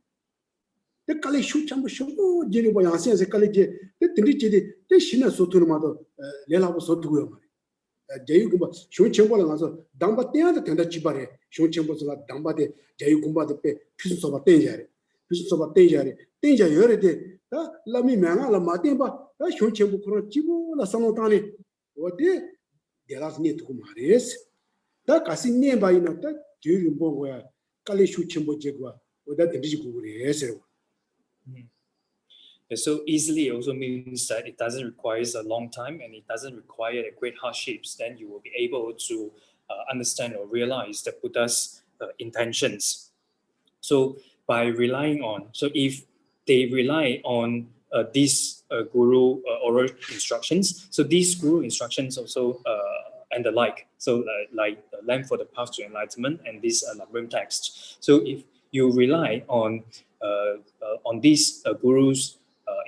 C: 내 깔리 슈참보 쇼 제리보 양센세 깔리제 내 든디지디 내 신나 소투르마도 레라보 소두요 말이 제이군바 숑쳔보라 가서 담바 떼야도 된다 지바래 숑쳔보스가 담바데 제이군바데 빼 피수소바 떼야래 피수소바 떼야래 떼야 열에데 다 라미 맹아라 마템바 다 숑쳔보 그런 지보라 상호타네 어디 데라스 니트고 말레스 다 가시 네바이나 다 뒤름보고야 깔리 슈쳔보 제고와 어디 든디지고 그래서.
B: So easily also means that it doesn't require a long time and it doesn't require a great hardships. Then you will be able to understand or realize the Buddha's intentions. So by relying on, so if they rely on these guru oral instructions, so these guru instructions also and the like, so like Lamb for the Path to Enlightenment and this Lamrim text. So if you rely on these gurus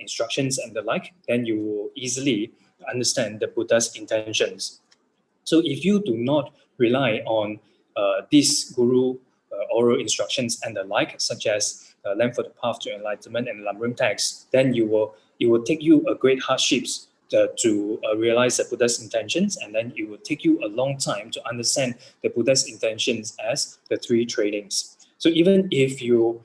B: instructions and the like, then you will easily understand the Buddha's intentions. So if you do not rely on these guru oral instructions and the like, such as Lamb for the Path to Enlightenment and Lamrim text, then it will take you a great hardships to realize the Buddha's intentions, and then it will take you a long time to understand the Buddha's intentions as the 3 trainings. So even if you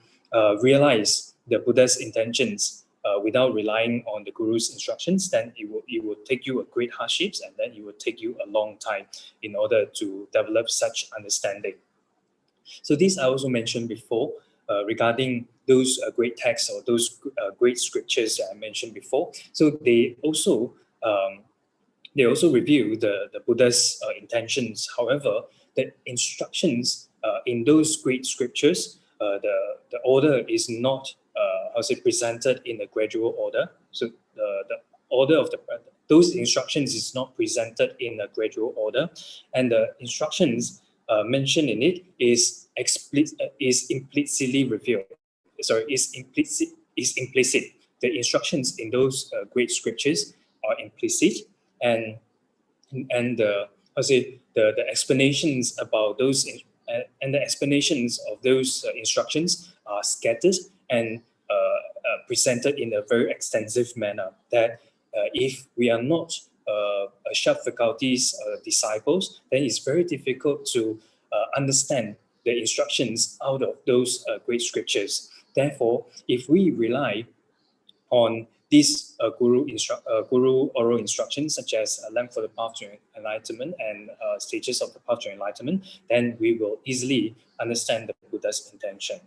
B: realize the Buddha's intentions without relying on the guru's instructions, then it will take you a great hardships, and then it will take you a long time in order to develop such understanding. So this I also mentioned before regarding those great texts or those great scriptures that I mentioned before. So they also review the Buddha's intentions. However, the instructions in those great scriptures, the order is not presented in a gradual order. So the order of those instructions is not presented in a gradual order, and the instructions mentioned in it is implicitly revealed. Is implicit. The instructions in those great scriptures are implicit, and and the explanations about those and the explanations of those instructions are scattered and presented in a very extensive manner that if we are not sharp faculty's disciples, then it's very difficult to understand the instructions out of those great scriptures. Therefore, if we rely on these guru oral instructions, such as a lamp for the path to enlightenment and stages of the path to enlightenment, then we will easily understand the Buddha's intention.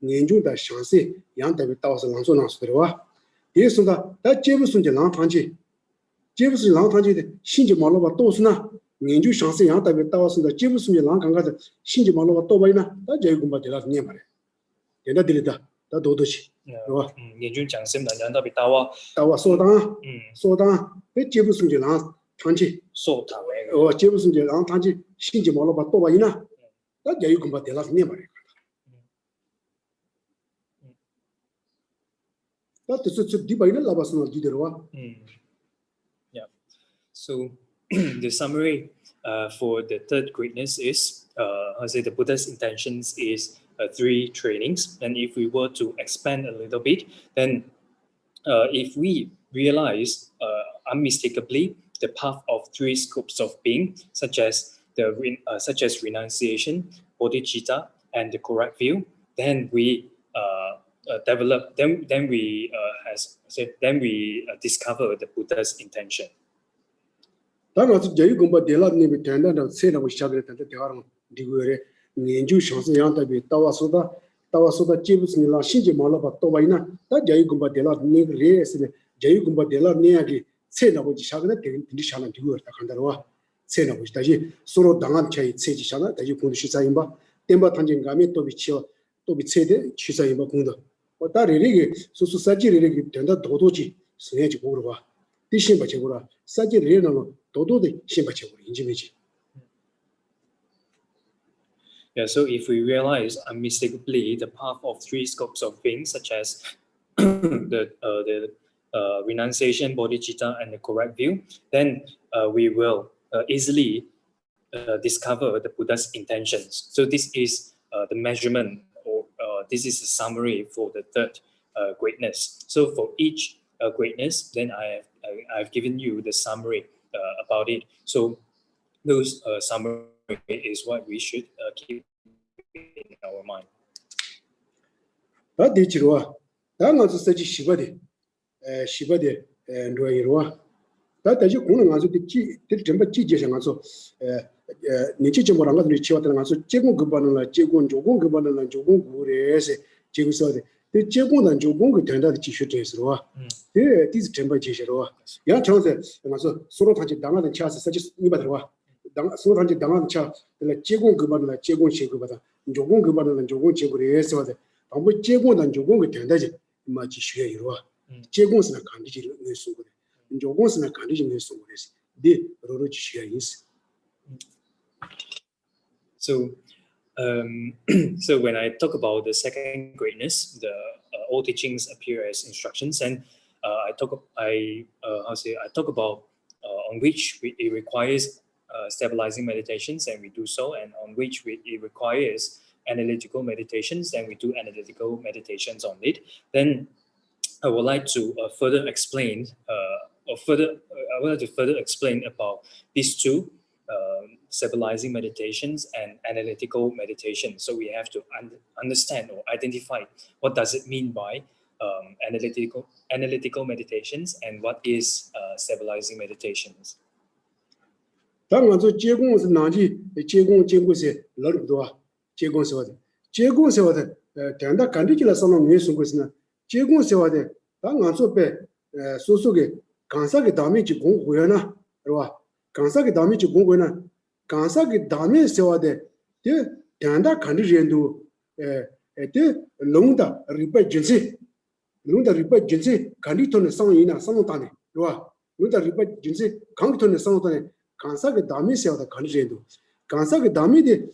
C: 년중다 상세 양답이 따와서 랑소랑소 들어와 예수가 다 제부순제 랑탕지 제부순 랑탕지데 신지 말로바 또스나 년중 상세 양답이 따와서 제부순제 랑강가데 신지 말로바 또바이나 다 제구마 되라서 니 말에 얘가 들이다 다 도도시 들어와
B: 년중 장심 양답이 따와
C: 소당 소당 그 제부순제 랑탕지
B: 소타웨
C: 제부순제 랑탕지 신지 말로바 또바이나 다 제구마 되라서 니 말에
B: Yeah. So the summary for the third greatness is, the Buddha's intentions is 3 trainings. And if we were to expand a little bit, then if we realize unmistakably the path of 3 scopes of being, such as renunciation, bodhicitta, and the correct view, then we develop. Then we discover the Buddha's intention. Yeah, so if we realize unmistakably the path of 3 scopes of being, such as the renunciation, bodhicitta, and the correct view, then we will easily discover the Buddha's intentions. So this is the measurement, or this is the summary for the third greatness. So for each greatness, then I've given you the summary about it. So those summary is what we should keep in our mind. So when I talk about the second greatness, the all teachings appear as instructions, and I talk about on which it requires stabilizing meditations, and we do so, and on which it requires analytical meditations, and we do analytical meditations on it. Then I would like to further explain about these 2. Stabilizing meditations and analytical meditations. So we have to understand or identify what does it mean by analytical meditations and what is stabilizing meditations.
C: 간사기 다음에 세워대 데 단다 간리엔도 데 롱다 리파 진시 간리톤의 상이나 상도다네 와 누다 리바 진짜 강토네 상토네 간사게 담이 세워다 간지endo 간사게 담이데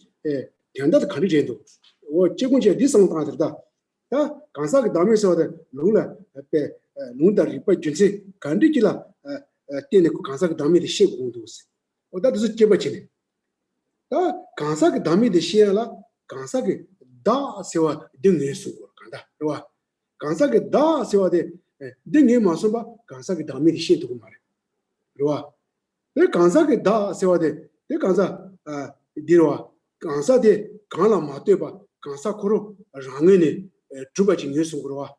C: 된다도 간지endo 오 제군제 디상당하다 다 간사게 담이 세워다 누나 앞에 누다 리바 진짜 간지기라 때네 그 간사게 담이데 시공도스 오다도 제바치네 다 간사게 담이데 시야라 간사게 다 세워 등내수 간다 그와 간사게 다 세워데 등에 마서봐 간사게 담이데 시도고 말해 그와 내 간사게 다 세워데 내 간사 디로와 간사데 간라 마테바 간사 코로 랑에네 주바지 내수 그와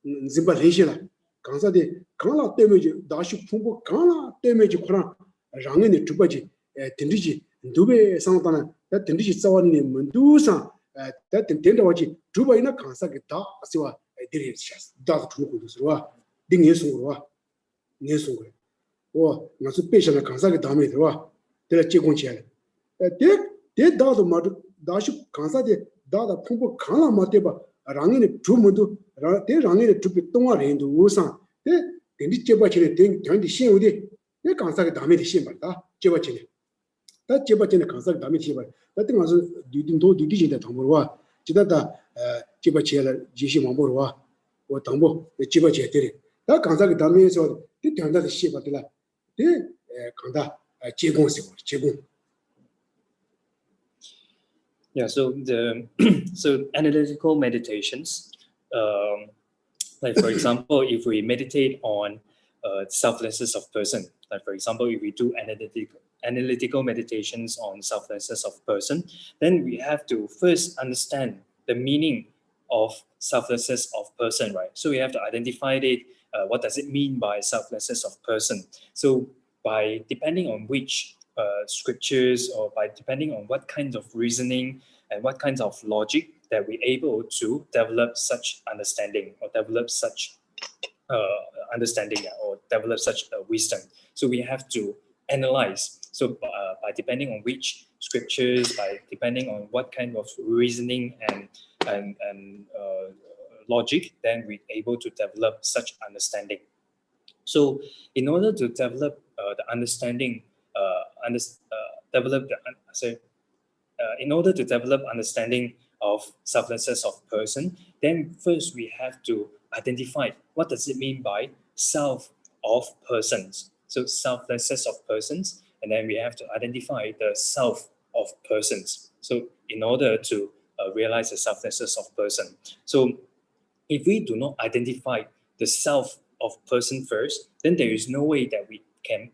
C: 짐바 레시라 간사데 간라 때문에 다시 풍부 간라 때문에 코라 랑에네 주바지 딘디지 두베 상타나 다 딘디지 싸워니 문두사 다 딘딘다와지 주바이나 간사게 다 세워 디리시스 다 주고도스와 딩예수고와 예수고 오 나서 페이션의 간사게 담에 들어와 내가 제공치야 대 다도 마도 다시 간사데 다다 풍부 간라 마테바 랑이네 주문도 대 랑이네 주비 동아레인도 우상 대 딘디 제바치네 딘디 신우디 내 간사게 담에 되신 말다 제바치네 다 제바치네 간사게 담에 되신 말 나한테 가서 디딘도 디디진다 담보와 지다다 제바치야라 지시 마보와 오 담보 제바치야 되리 다 간사게 담에서 디 된다도 시바들라 대 간다 제공세고 제공.
B: Yeah, so so analytical meditations, like for example, if we meditate on selflessness of person, like for example, if we do analytical meditations on selflessness of person, then we have to first understand the meaning of selflessness of person, right? So we have to identify it. What does it mean by selflessness of person? So by depending on which scriptures or by depending on what kinds of reasoning and what kinds of logic that we're able to develop such understanding or develop such understanding or develop such wisdom. So we have to analyze. So by depending on which scriptures, by depending on what kind of reasoning and logic, then we're able to develop such understanding. So in order to develop the understanding, in order to develop understanding of selflessness of person, then first we have to identify what does it mean by self of persons. So selflessness of persons, and then we have to identify the self of persons. So in order to realize the selflessness of person. So if we do not identify the self of person first, then there is no way that we can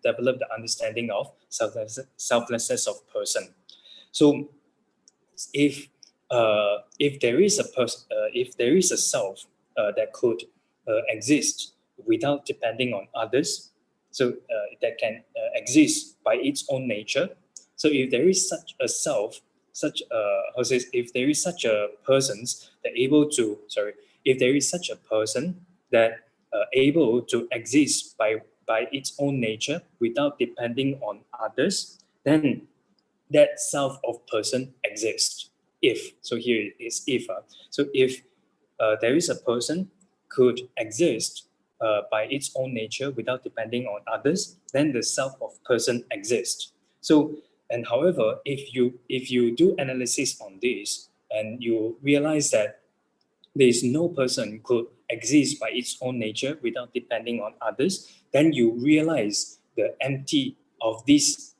B: develop the understanding of selflessness of person. So if there is a self that could exist without depending on others, so that can exist by its own nature. So if there is such a self, if there is such a person that able to exist by its own nature without depending on others, then that self of person exists. If, so here is if. So if there is a person could exist by its own nature without depending on others, then the self of person exists. So, and however, if you do analysis on this and you realize that there is no person could exist by its own nature without depending on others, then you realize the empty of this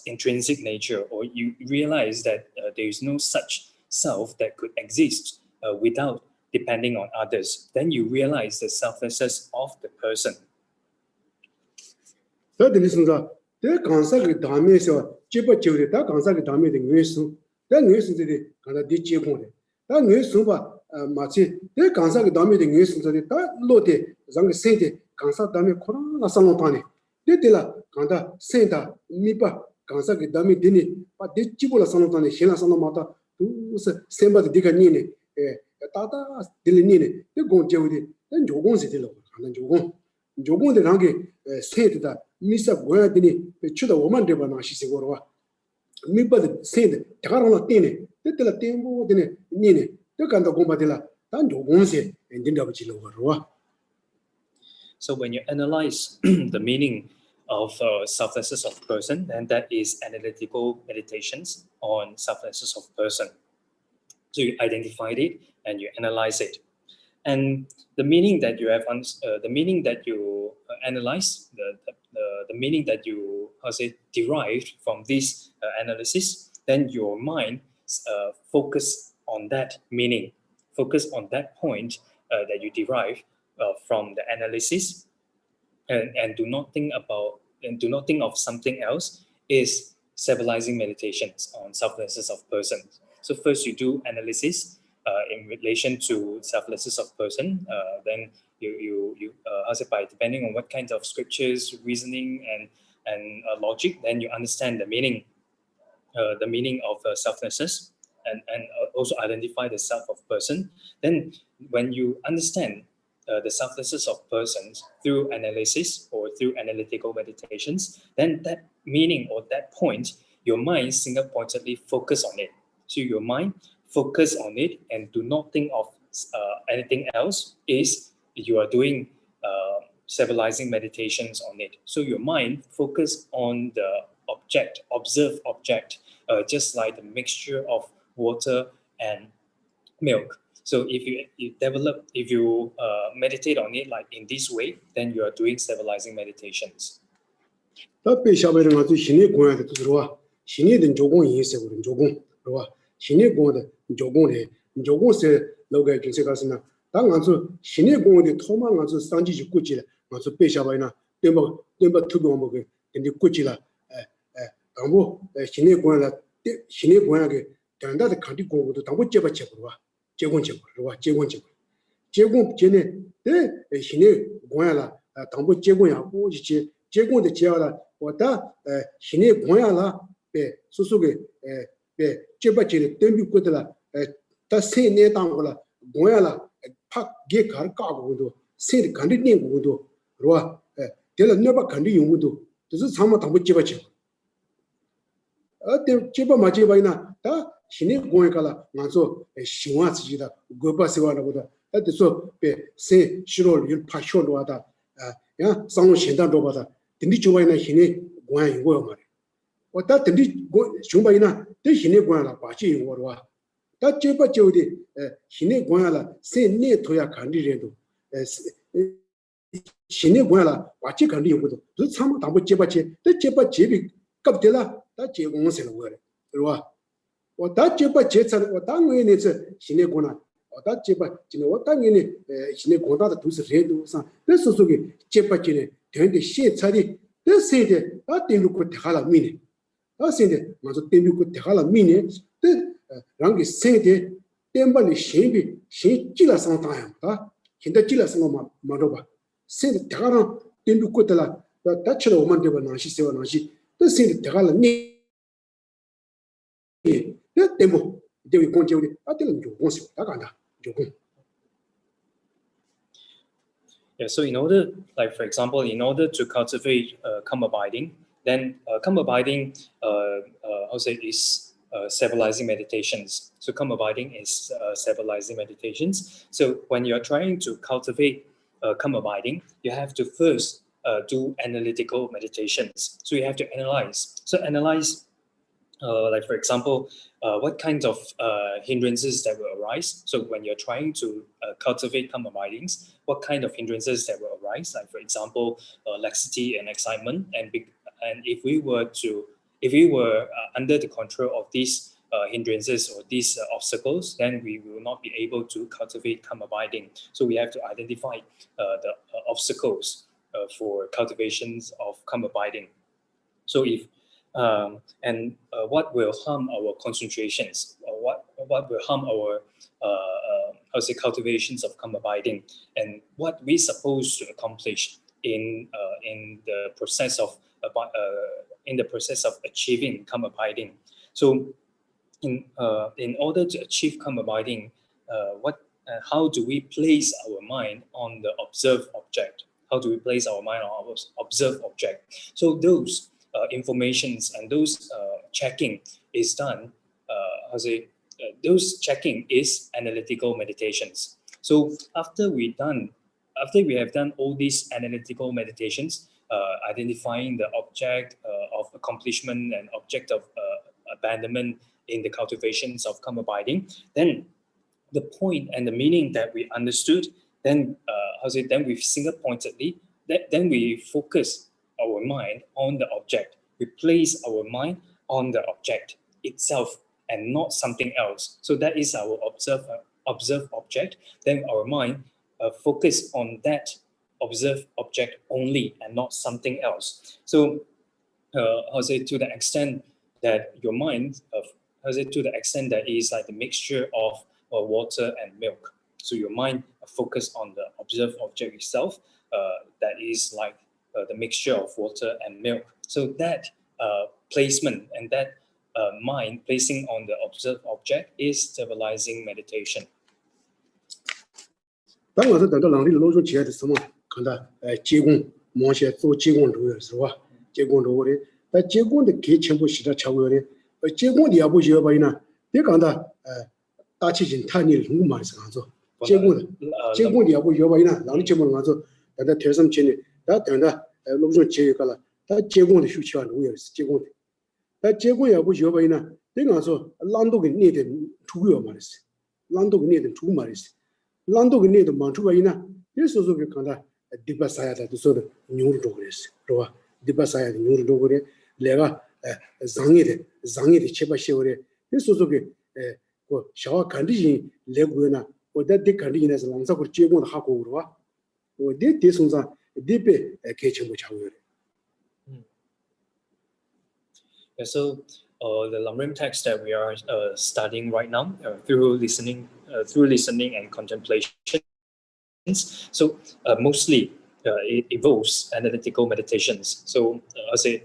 B: intrinsic nature, or you realize that there is no such self that could exist without depending on others. Then you realize the selflessness of the person.
C: 마치 내 간사가 담에 된 예수들이 다 로데 장게 세데 간사 담에 코로나 상황판에 데텔라 간다 세다 미바 간사가 담에 되니 바 데치보라 상황판에 신나 상황마다 두스 셈바데 디가니네 에 따다 딜니네 데 공제우디 된 조공세 딜로 간다 조공데 랑게 세드다 미사 고야디니 추다 오만 데바나 시세고로와 미바데 세데 다가로나 띠네 데텔라 템보 데네 니네 So
B: So when you analyze the meaning of selflessness of person, then that is analytical meditations on selflessness of person. So you identified it and you analyze it, and the meaning that you have, the meaning that you analyze, the meaning that you derived from this analysis, then your mind focus on that meaning, focus on that point that you derive from the analysis, and do not think of something else, is stabilizing meditations on selflessness of person. So first you do analysis in relation to selflessness of person, then you by depending on what kinds of scriptures, reasoning, and logic, then you understand the meaning of selflessness, and also identify the self of person. Then when you understand the selflessness of persons through analysis or through analytical meditations, then that meaning or that point, your mind single-pointedly focus on it. So your mind focus on it and do not think of anything else, is you are doing stabilizing meditations on it. So your mind focus on the object, observe object, just like the mixture of water and milk. So if you meditate on it like in this way, then you are doing stabilizing meditations.
C: 답변 샤베는 아주 신의 공야도 들어와 신의된 조공 이해세고는 조공 들어와 신의 공야도 조공에 조공세 로가 주세 가서나 당 아주 신의 공야도 토망 아주 상지지 꾸지라 아주 배샤바이나 땜바 투고 먹게 근데 꾸지라 당고 신의 공야게 단다의 간디 공부도 당고 제바체 들어와 제공 전에 대 신의 공야라 당고 제공하고 이제 제공의 제어라 왔다 신의 공야라 배 소속에 배 제바체를 덤비고들라 다 세네 당고라 공야라 팍게 가르까고도 세 간디님 고도 로와 될라 너바 간디 용고도 그래서 상마 당고 제바체 어때 제바 마제바이나 다 신의 공야가라 맞어 신화지다 고바세와라보다 그래서 세 시로 일 파쇼로 하다 야 상로 신단도 받아 근데 좋아이나 신의 공야 이거 말이야 왔다 근데 중바이나 대 신의 공야라 바지 이거로 와다 제바 제우디 신의 공야라 세네 토야 간디래도 신의 공야라 바지 간디 이거도 그 참아 담보 제바체 대 제바 제비 갑들라 다 제공세는 거래 그러와 왔다 제바 제차를 왔다 의네서 신의 공야 왔다 제바 지네 왔다 의네 신의 공야다 두서 레도상 그래서 속에 제바체네 되는데 시차리 대세대 다 땡루고 대가라 미네 다세대 맞아 땡루고 대가라 미네 때 랑게 세대 땡발이 신비 신지라 상타야다 kinda chila sanga maroba sen tagara tendu kotala ta chira o mande bana shi sewa na shi ta sen tagala ni ne tembo dewi konje uri atela njo gonse tagana jogon.
B: Yeah, so in order, like for example, in order to cultivate come abiding, then come abiding, is stabilizing meditations. So come abiding is stabilizing meditations. So when you're trying to cultivate come abiding, you have to first do analytical meditations. So you have to analyze. So analyze, like for example, what kinds of hindrances that will arise. So when you're trying to cultivate come abidings, what kind of hindrances that will arise? Like for example, laxity and excitement. And if we were under the control of these hindrances or these obstacles, then we will not be able to cultivate come abiding. So we have to identify the obstacles for cultivations of come abiding. So if what will harm our concentrations, or what will harm our cultivations of come abiding, and what we're supposed to accomplish in the process of achieving come abiding. So in order to achieve come abiding, how do we place our mind on the observed object? How do we place our mind on our observed object? So those informations and those checking is done. Those checking is analytical meditations. So after we done after we have done all these analytical meditations, identifying the object of accomplishment and object of abandonment in the cultivations of calm abiding, then the point and the meaning that we understood, then then we single-pointedly, then we focus our mind on the object. We place our mind on the object itself and not something else. So that is our observed object. Then our mind focus on that observed object only and not something else. So to the extent that your mind, to the extent that is like the mixture of water and milk. So your mind focus on the observed object itself, that is like the mixture of water and milk. So that placement and that mind placing on the observed object is stabilizing meditation.
C: 当我是等到能力露出起来的时候，看到结棍某些做结棍路是吧？结棍路的，但结棍的给全部是在超过的，结棍的也不学吧呢？别讲到大气层太热路嘛是讲做结棍的，结棍的也不学吧呢？能力全部讲做，但在天上去呢，但等到路上结一个了，但结棍的需求路也是结棍的，但结棍也不学吧呢？别讲说浪多个热的出油嘛的是，浪多个热的出嘛的是。 lando ke ne to manchu ba ina ye so so ke kanda dipa saya da so de nyur do gres ro dipa saya de nyur do gore lega zangi de cheba she ore ye so so ke ko shawa kandi ji le gu na o da de kandi ina sa langsa ko che go da ha ko ro o de song sa de pe ke chen bo cha ore.
B: So the Lamrim text that we are studying right now through listening and contemplation. So mostly it involves analytical meditations. So the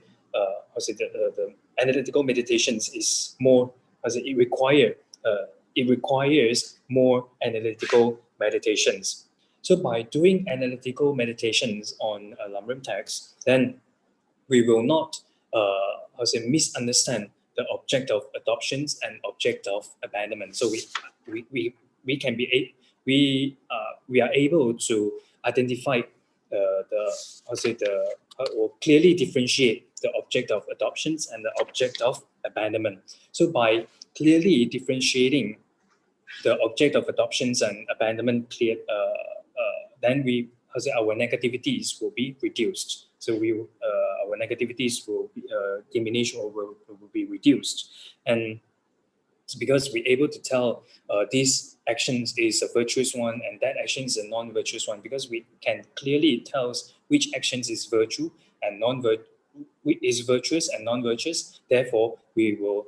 B: analytical meditations is more it requires more analytical meditations. So by doing analytical meditations on Lamrim text, then we will not misunderstand the object of adoptions and object of abandonment. So we are able to identify or clearly differentiate the object of adoptions and the object of abandonment. So by clearly differentiating the object of adoptions and abandonment, then our negativities will be reduced. So our negativities will be diminished or will be reduced. And it's because we're able to tell these actions is a virtuous one and that action is a non-virtuous one, because we can clearly tell which actions is virtuous and non-virtuous. Therefore, we will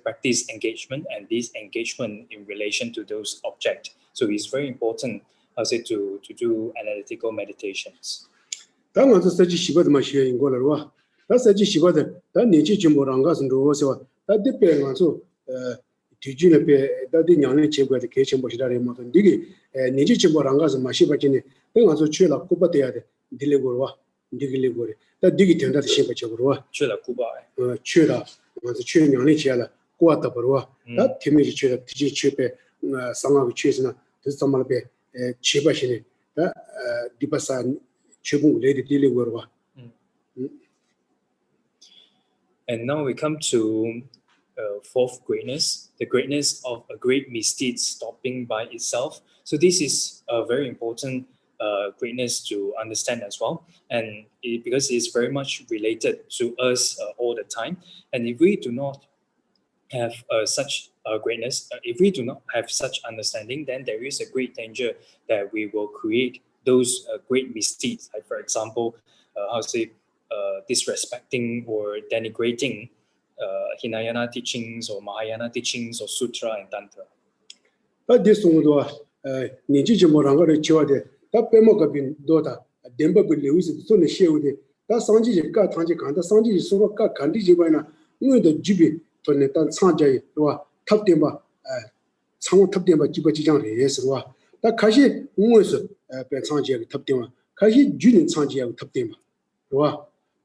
B: practice engagement, and this engagement in relation to those objects. So it's very important to do analytical meditations.
C: 当然是设计习惯的嘛，学英国了是吧？那设计习惯的，但年纪进步让个是如何是吧？那这边讲说，提举那边到底两年结果的开钱不是那里嘛？你个年纪进步让个是嘛？西北今年，等讲说去了古巴的呀的，你来过是吧？你个来过的，但你个听到的西北结果是吧？
B: 去了古巴
C: 去了，我是去两年前了，过的不是吧？那天没去了，提前去呗，上个去是呢，就是怎么了呗？七八些呢，礼拜三。
B: And now we come to fourth greatness, the greatness of a great misdeed stopping by itself. So this is a very important greatness to understand as well, and because it's very much related to us all the time. And if we do not have such greatness, if we do not have such understanding, then there is a great danger that we will create those great misdeeds, like for example, disrespecting or denigrating Hinayana teachings or Mahayana teachings or Sutra and Tantra.
C: This one do Niji Moranga de Chode, that Pemokabin daughter, a Demba Lewis, so the shield, that Sanji got Tanji Kanta, Sanji Sura Kandi Jibana, with the Jibi, Tonetan Sanjay, Top Demba, someone top Demba Jibajan, yes, that Kashi was Ben Sanji top Demba, Kashi Julian Sanji top Demba.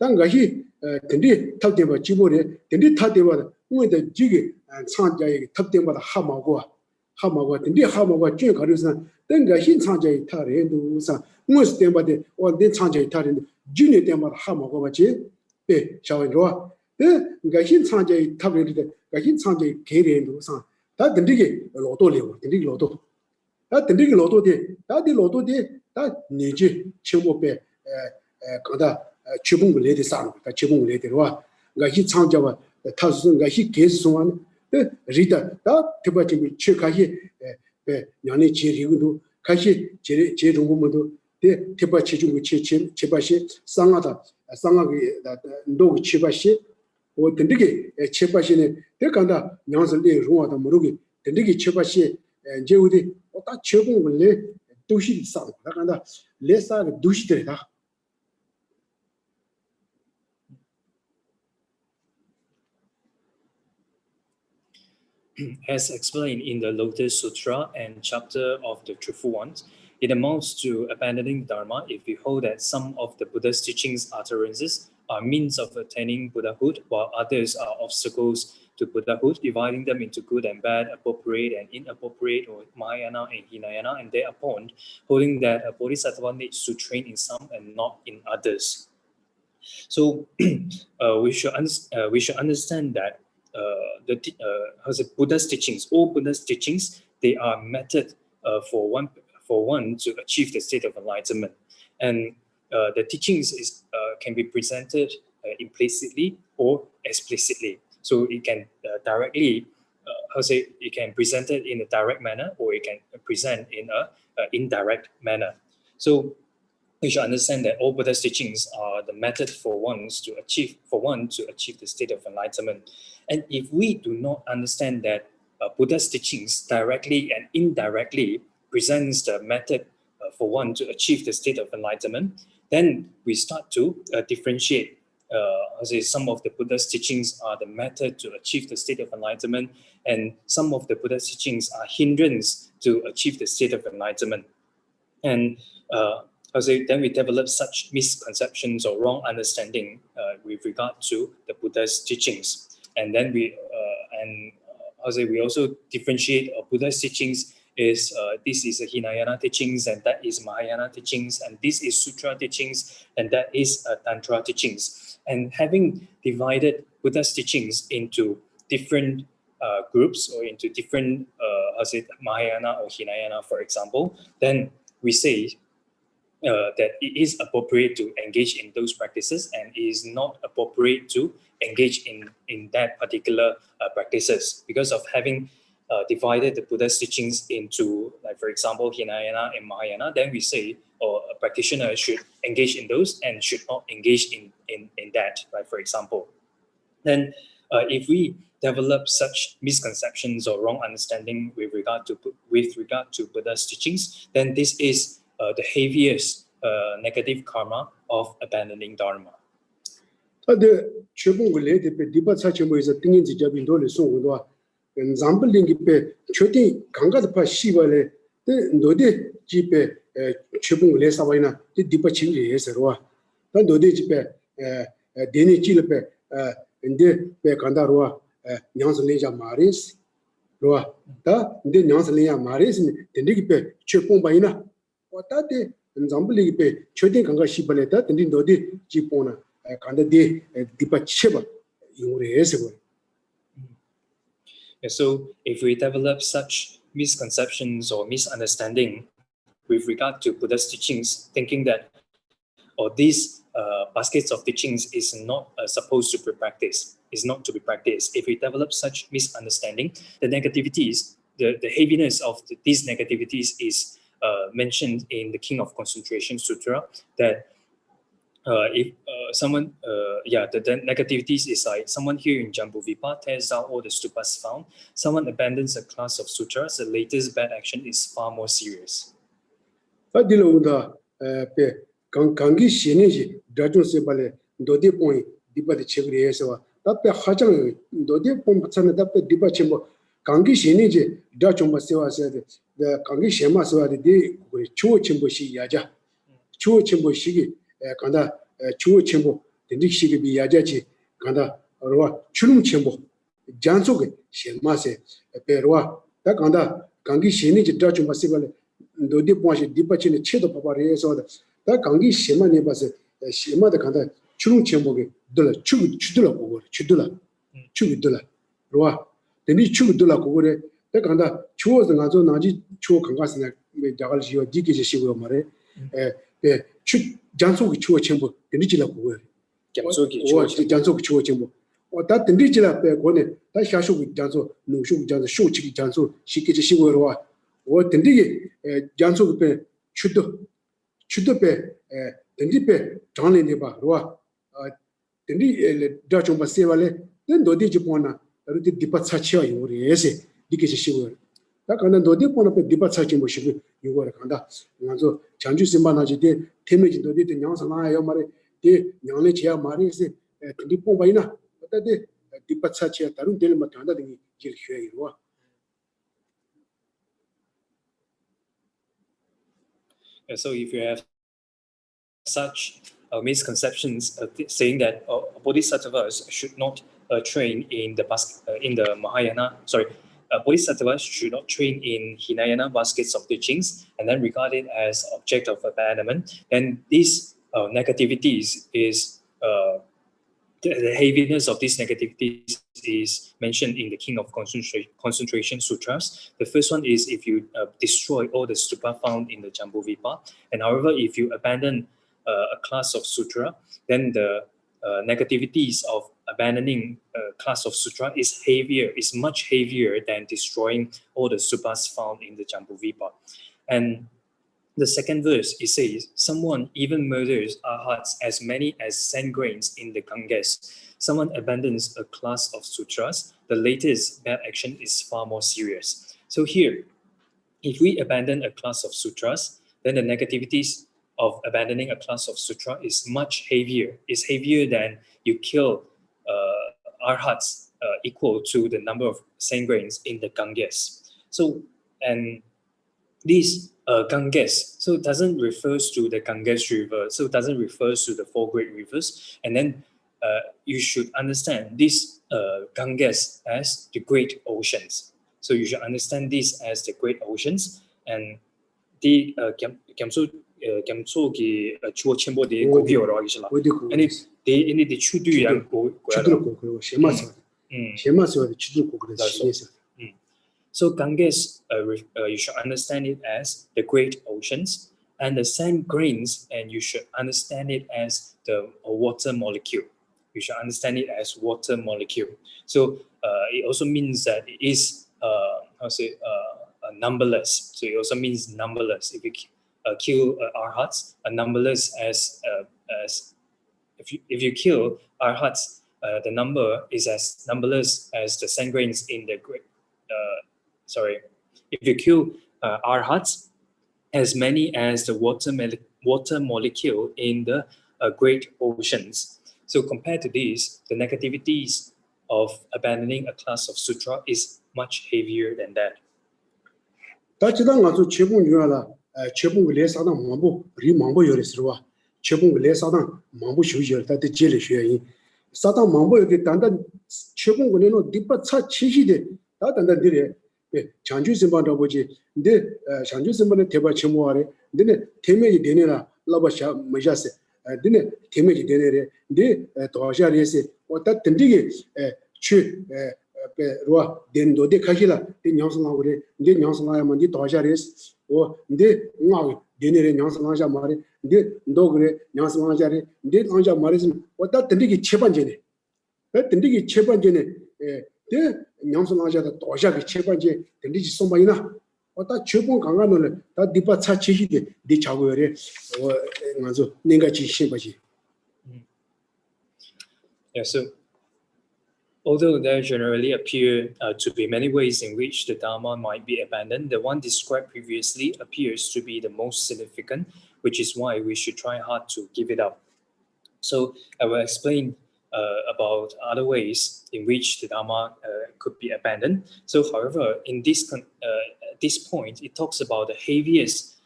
C: Tangahi, Tendi top Demba Jibore, Tendi Tadeva, with the Jiggy and Sanjay top Demba Hamagoa. 하마고 근데 하마고 쭉 가려서 내가 흰 창자에 타래도 사 무슨 때마다 어디 창자에 타래 준이 때마다 하마고 맞지 네 샤워로 내가 흰 창자에 타래도 흰 창자에 개래도 다 든디게 로도래고 든디게 로도 다 든디게 로도데 다디 로도데 다 니지 치모배 가다 주봉을 내대 싸는 다 주봉을 내대로와 그러니까 이 창자와 타수가 이 계수만 리다 다 대바지 최가히 연애 제리고도 가시 제 정보모도 대바지 중 제바시 상하다 상하게 노고 제바시 오 든디게 제바시네 대간다 냥선리 용화다 모르게 든디게 제바시 제우디 다 제봉을 내 도시 싸다 간다 레사가 도시들이다.
B: As explained in the Lotus Sutra and chapter of the Truthful Ones, it amounts to abandoning Dharma if we hold that some of the Buddha's teachings utterances are means of attaining Buddhahood, while others are obstacles to Buddhahood, dividing them into good and bad, appropriate and inappropriate, or Mahayana and Hinayana, and thereupon holding that a Bodhisattva needs to train in some and not in others. So we should understand that Buddha's teachings, all Buddha's teachings, they are method for one to achieve the state of enlightenment, and the teachings can be presented implicitly or explicitly. So it can directly, it can present it in a direct manner, or it can present in a indirect manner. So we should understand that all Buddha's teachings are the method for one to achieve the state of enlightenment. And if we do not understand that Buddha's teachings directly and indirectly presents the method for one to achieve the state of enlightenment, then we start to differentiate. Some of the Buddha's teachings are the method to achieve the state of enlightenment, and some of the Buddha's teachings are hindrance to achieve the state of enlightenment. And then we develop such misconceptions or wrong understanding with regard to the Buddha's teachings. And then we also differentiate Buddha's teachings is this is a Hinayana teachings, and that is Mahayana teachings, and this is Sutra teachings, and that is Tantra teachings. And having divided Buddha's teachings into different groups or into different Mahayana or Hinayana, for example, then we say that it is appropriate to engage in those practices, and it is not appropriate to engage in that particular practices. Because of having divided the Buddha's teachings into, like for example, Hinayana and Mahayana, then we say a practitioner should engage in those and should not engage in that, like for example. Then if we develop such misconceptions or wrong understanding with regard to Buddha's teachings, then this is the heaviest negative karma of abandoning Dharma.
C: The Chubungule, the Dipa Sachimo is a thing in the Jabindole Songwa, and Zambaling Choti Kangapa Shivale, the Node Jipe Chubungule Savana, the Dipa Chili Eserwa, the Node Jipe, Deni Chilepe, and the Kandarua, Nyansalia Maris, Roa, the Nyansalia Maris, the Nigipe Chupumbaina, what that day, and Zambaling Choti Kanga Shibaleta, and the Node Jipona.
B: So if we develop such misconceptions or misunderstanding with regard to Buddha's teachings, thinking that these baskets of teachings is not supposed to be practiced, is not to be practiced. If we develop such misunderstanding, the negativities, the heaviness of these negativities is mentioned in the King of Concentration Sutra, that if someone, the negativities is like someone here in Jambudvipa tears down all the stupas found, someone abandons a class of sutras, the latest bad action is far more serious.
C: Kangi Shiniji, Dajun Sebale, Dodi Point, Dipa the Chevri Eswa, Tape Hajang, Dodi Pompana, Tape Dipa Chimbo, Kangi Shiniji, Dachuma Sewa said, the Kangi Shema Sewa the day with Chu Chimboshi Yaja, Chu Chimboshi, Kanda, Chu Chimbo, the Nixi be Yajachi, Kanda, Roa, Chulum Chimbo, Jansuke, Shemase, Perua, Takanda, 강기 신이 좀 마시발 너디 보시 디바치는 체도 바바리에서 다 강기 시만에 봐서 시마다 간다 추릉 첨복에 들어 추들어 보고 추들어 추들어 로아 근데 추들어 보고래 다 간다 추어서 가서 나지 추어 강가스나 자갈 지어 디기지 시고 말에 추 장속이 추어 첨복 근데 지라 보고
B: 겸속이
C: 장속이 추어 첨복 다 근데 지라 빼 고네 다 샤속이 장속 노속이 장속 쇼치기 장속 시기지 시고 로아 근데 장속이 빼 추도 빼 근데 빼 장례네 봐 로아 근데 다 좀 바세발에 너디 지포나 어디 디파차치어 요리 에세 디게시 시고 다 간다 너디 포나 빼 디파차치 뭐 시고 요거를 간다 그래서 장주 심바나지데 테메지 너디 냥상나요 말에 데 냥네 지야 말에세 근데 뽕바이나 어때 디파차치야 다른 데를 막 간다 등이 길 휴에요
B: So if you have such misconceptions saying that bodhisattvas should not train in the Mahayana, bodhisattvas should not train in Hinayana baskets of teachings and then regard it as object of abandonment, then these negativities is the heaviness of these negativities is mentioned in the King of Concentration Sutras. The first one is if you destroy all the stupa found in the Jambudvipa, and however, if you abandon a class of sutra, then the negativities of abandoning a class of sutra is much heavier than destroying all the stupas found in the Jambudvipa. And the second verse, it says, someone even murders arhats as many as sand grains in the Ganges. Someone abandons a class of sutras, the latest bad action is far more serious. So here, if we abandon a class of sutras, then the negativities of abandoning a class of sutra is much heavier. It's heavier than you kill arhats equal to the number of sand grains in the Ganges. So, and these Ganges, so it doesn't refer to the Ganges River, so it doesn't refer to the four great rivers. And then you should understand this Ganges as the great oceans. So you should understand this as the great oceans. And the 겸속이 추워 첨보디 고기어로 하기실라. 아니 디 추두양
C: 추두고 셰마서 추두고 그래서
B: So Ganges, you should understand it as the great oceans, and the sand grains, and you should understand it as the water molecule. You should understand it as water molecule. So it also means that it is numberless. So it also means numberless. If you kill arhats, numberless as if you kill arhats, the number is as numberless as the sand grains in the great. If you kill arhats, as many as the water molecule in the great oceans. So compared to these, the negativities of abandoning a class of sutra is much heavier than that.
C: 다치당 가서 최분 유하라 최분 레사당 망보 리망보 요리스와 최분 레사당 망보 쇼지얼다 제일 쉬어이 사당 망보 여기 단단 최분 군에는 디파차 치시데 다 단단들이 장주 심반도 보지 근데 장주 심반의 대바 첨모하래 근데 테메지 되네라 라바샤 머자세 근데 테메지 되네래 근데 도샤리에세 왔다 든디게 추 로아 덴도데 카실라 데 냥상하고 그래 근데 냥상하야만 디 도샤리에스 근데 응아 되네래 냥상하자 말에 근데 너 그래 냥상하자래 근데 냥자 말에서 왔다 든디게 체반제네 든디게 체반제네 데 냥상하자다 도샤게 체반제 든디지 손바이나 왔다 최본 강간을 다 디파 차치히데 디 자고요래 맞아 내가 지시바지.
B: Yeah, so although there generally appear to be many ways in which the Dharma might be abandoned, the one described previously appears to be the most significant, which is why we should try hard to give it up. So I will explain about other ways in which the Dharma could be abandoned. So however, in this point, it talks about the heaviest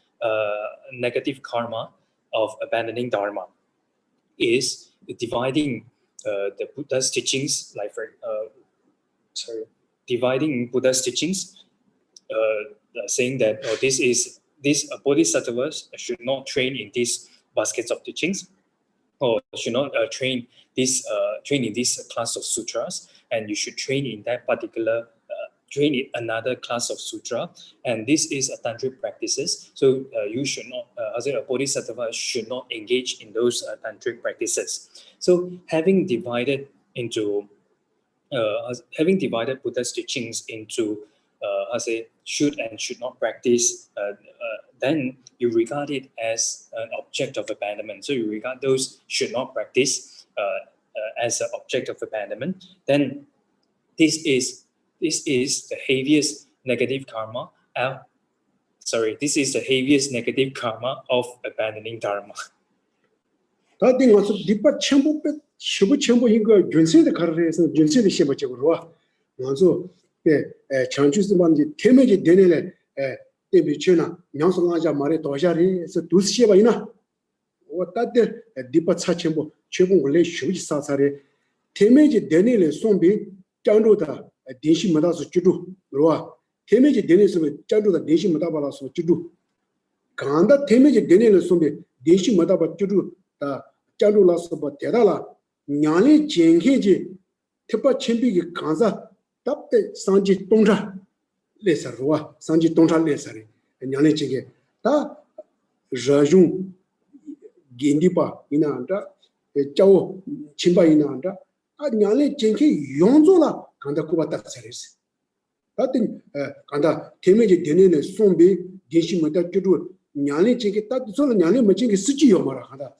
B: negative karma of abandoning Dharma is dividing the Buddha's teachings, dividing Buddha's teachings saying that these bodhisattvas should not train in these baskets of teachings, or should not train in this class of sutras, and you should train in that particular train in another class of sutra, and this is a tantric practices. So you should not, as a bodhisattva should not engage in those tantric practices. So having divided Buddha's teachings into should and should not practice, then you regard it as an object of abandonment. So you regard those should not practice as an object of abandonment. Then this is the heaviest negative karma. This is the heaviest negative karma of abandoning dharma.
C: 다들 와서 디파 첨부 빼 시부 첨부 이거 균세의 가르에서 균세의 시부적으로 와. 와서 장주스만 이제 테메지 되네래 때비치나 냥성하자 말에 도자리에서 두시바 이나. 왔다들 디파 차첨부 최고 원래 시부지 사사래 테메지 되네래 손비 짱로다 대시 못아서 주도 와. 테메지 되네서 짱로다 대시 못아 발아서 주도. 간다 테메지 되네래 손비 대시 못아 바 주도 다 짜루라서 대다라 냐리 쟁게지 특파 쳔비기 간사 답대 상지 동자 레서와 상지 동자 레서리 냐리 쟁게 다 저중 겐디파 이나한다 짜오 침바 이나한다 아 냐리 쟁게 용조라 간다 쿠바다 서리스 다든 간다 테메지 되네네 손비 대시 못다 주도 냐리 쟁게 다 소로 냐리 뭐쟁게 쓰지요 말아 간다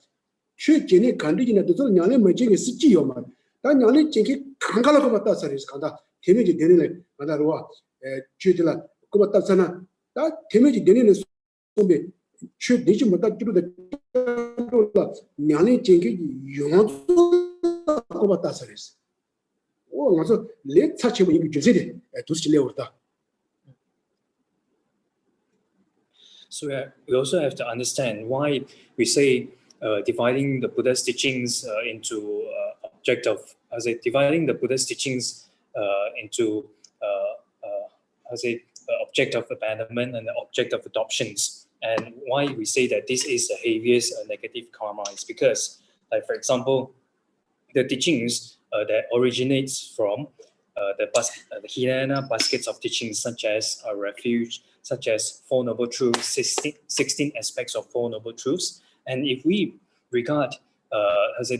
C: 최근에 간디지나 또 냐네 뭐지게 쓰지요 말. 다 냐네 쟁게 강가라고 봤다 서리스 간다. 데미지 되네래. 간다로와 최들라 그 봤다잖아. 다 데미지 되네네 손배 최 되지 못다 주로다 냐네 쟁게 용도 봤다 서리스. 오 가서 레 차치고 이거 주세요. 두시 레오다.
B: So we also have to understand why we say dividing the Buddha's teachings into dividing the Buddha's teachings into object of abandonment and the object of adoptions, and why we say that this is the heaviest negative karma is because, like for example, the teachings that originates from the Hinayana baskets of teachings, such as refuge, such as Four Noble Truths, 16 aspects of Four Noble Truths. And if we regard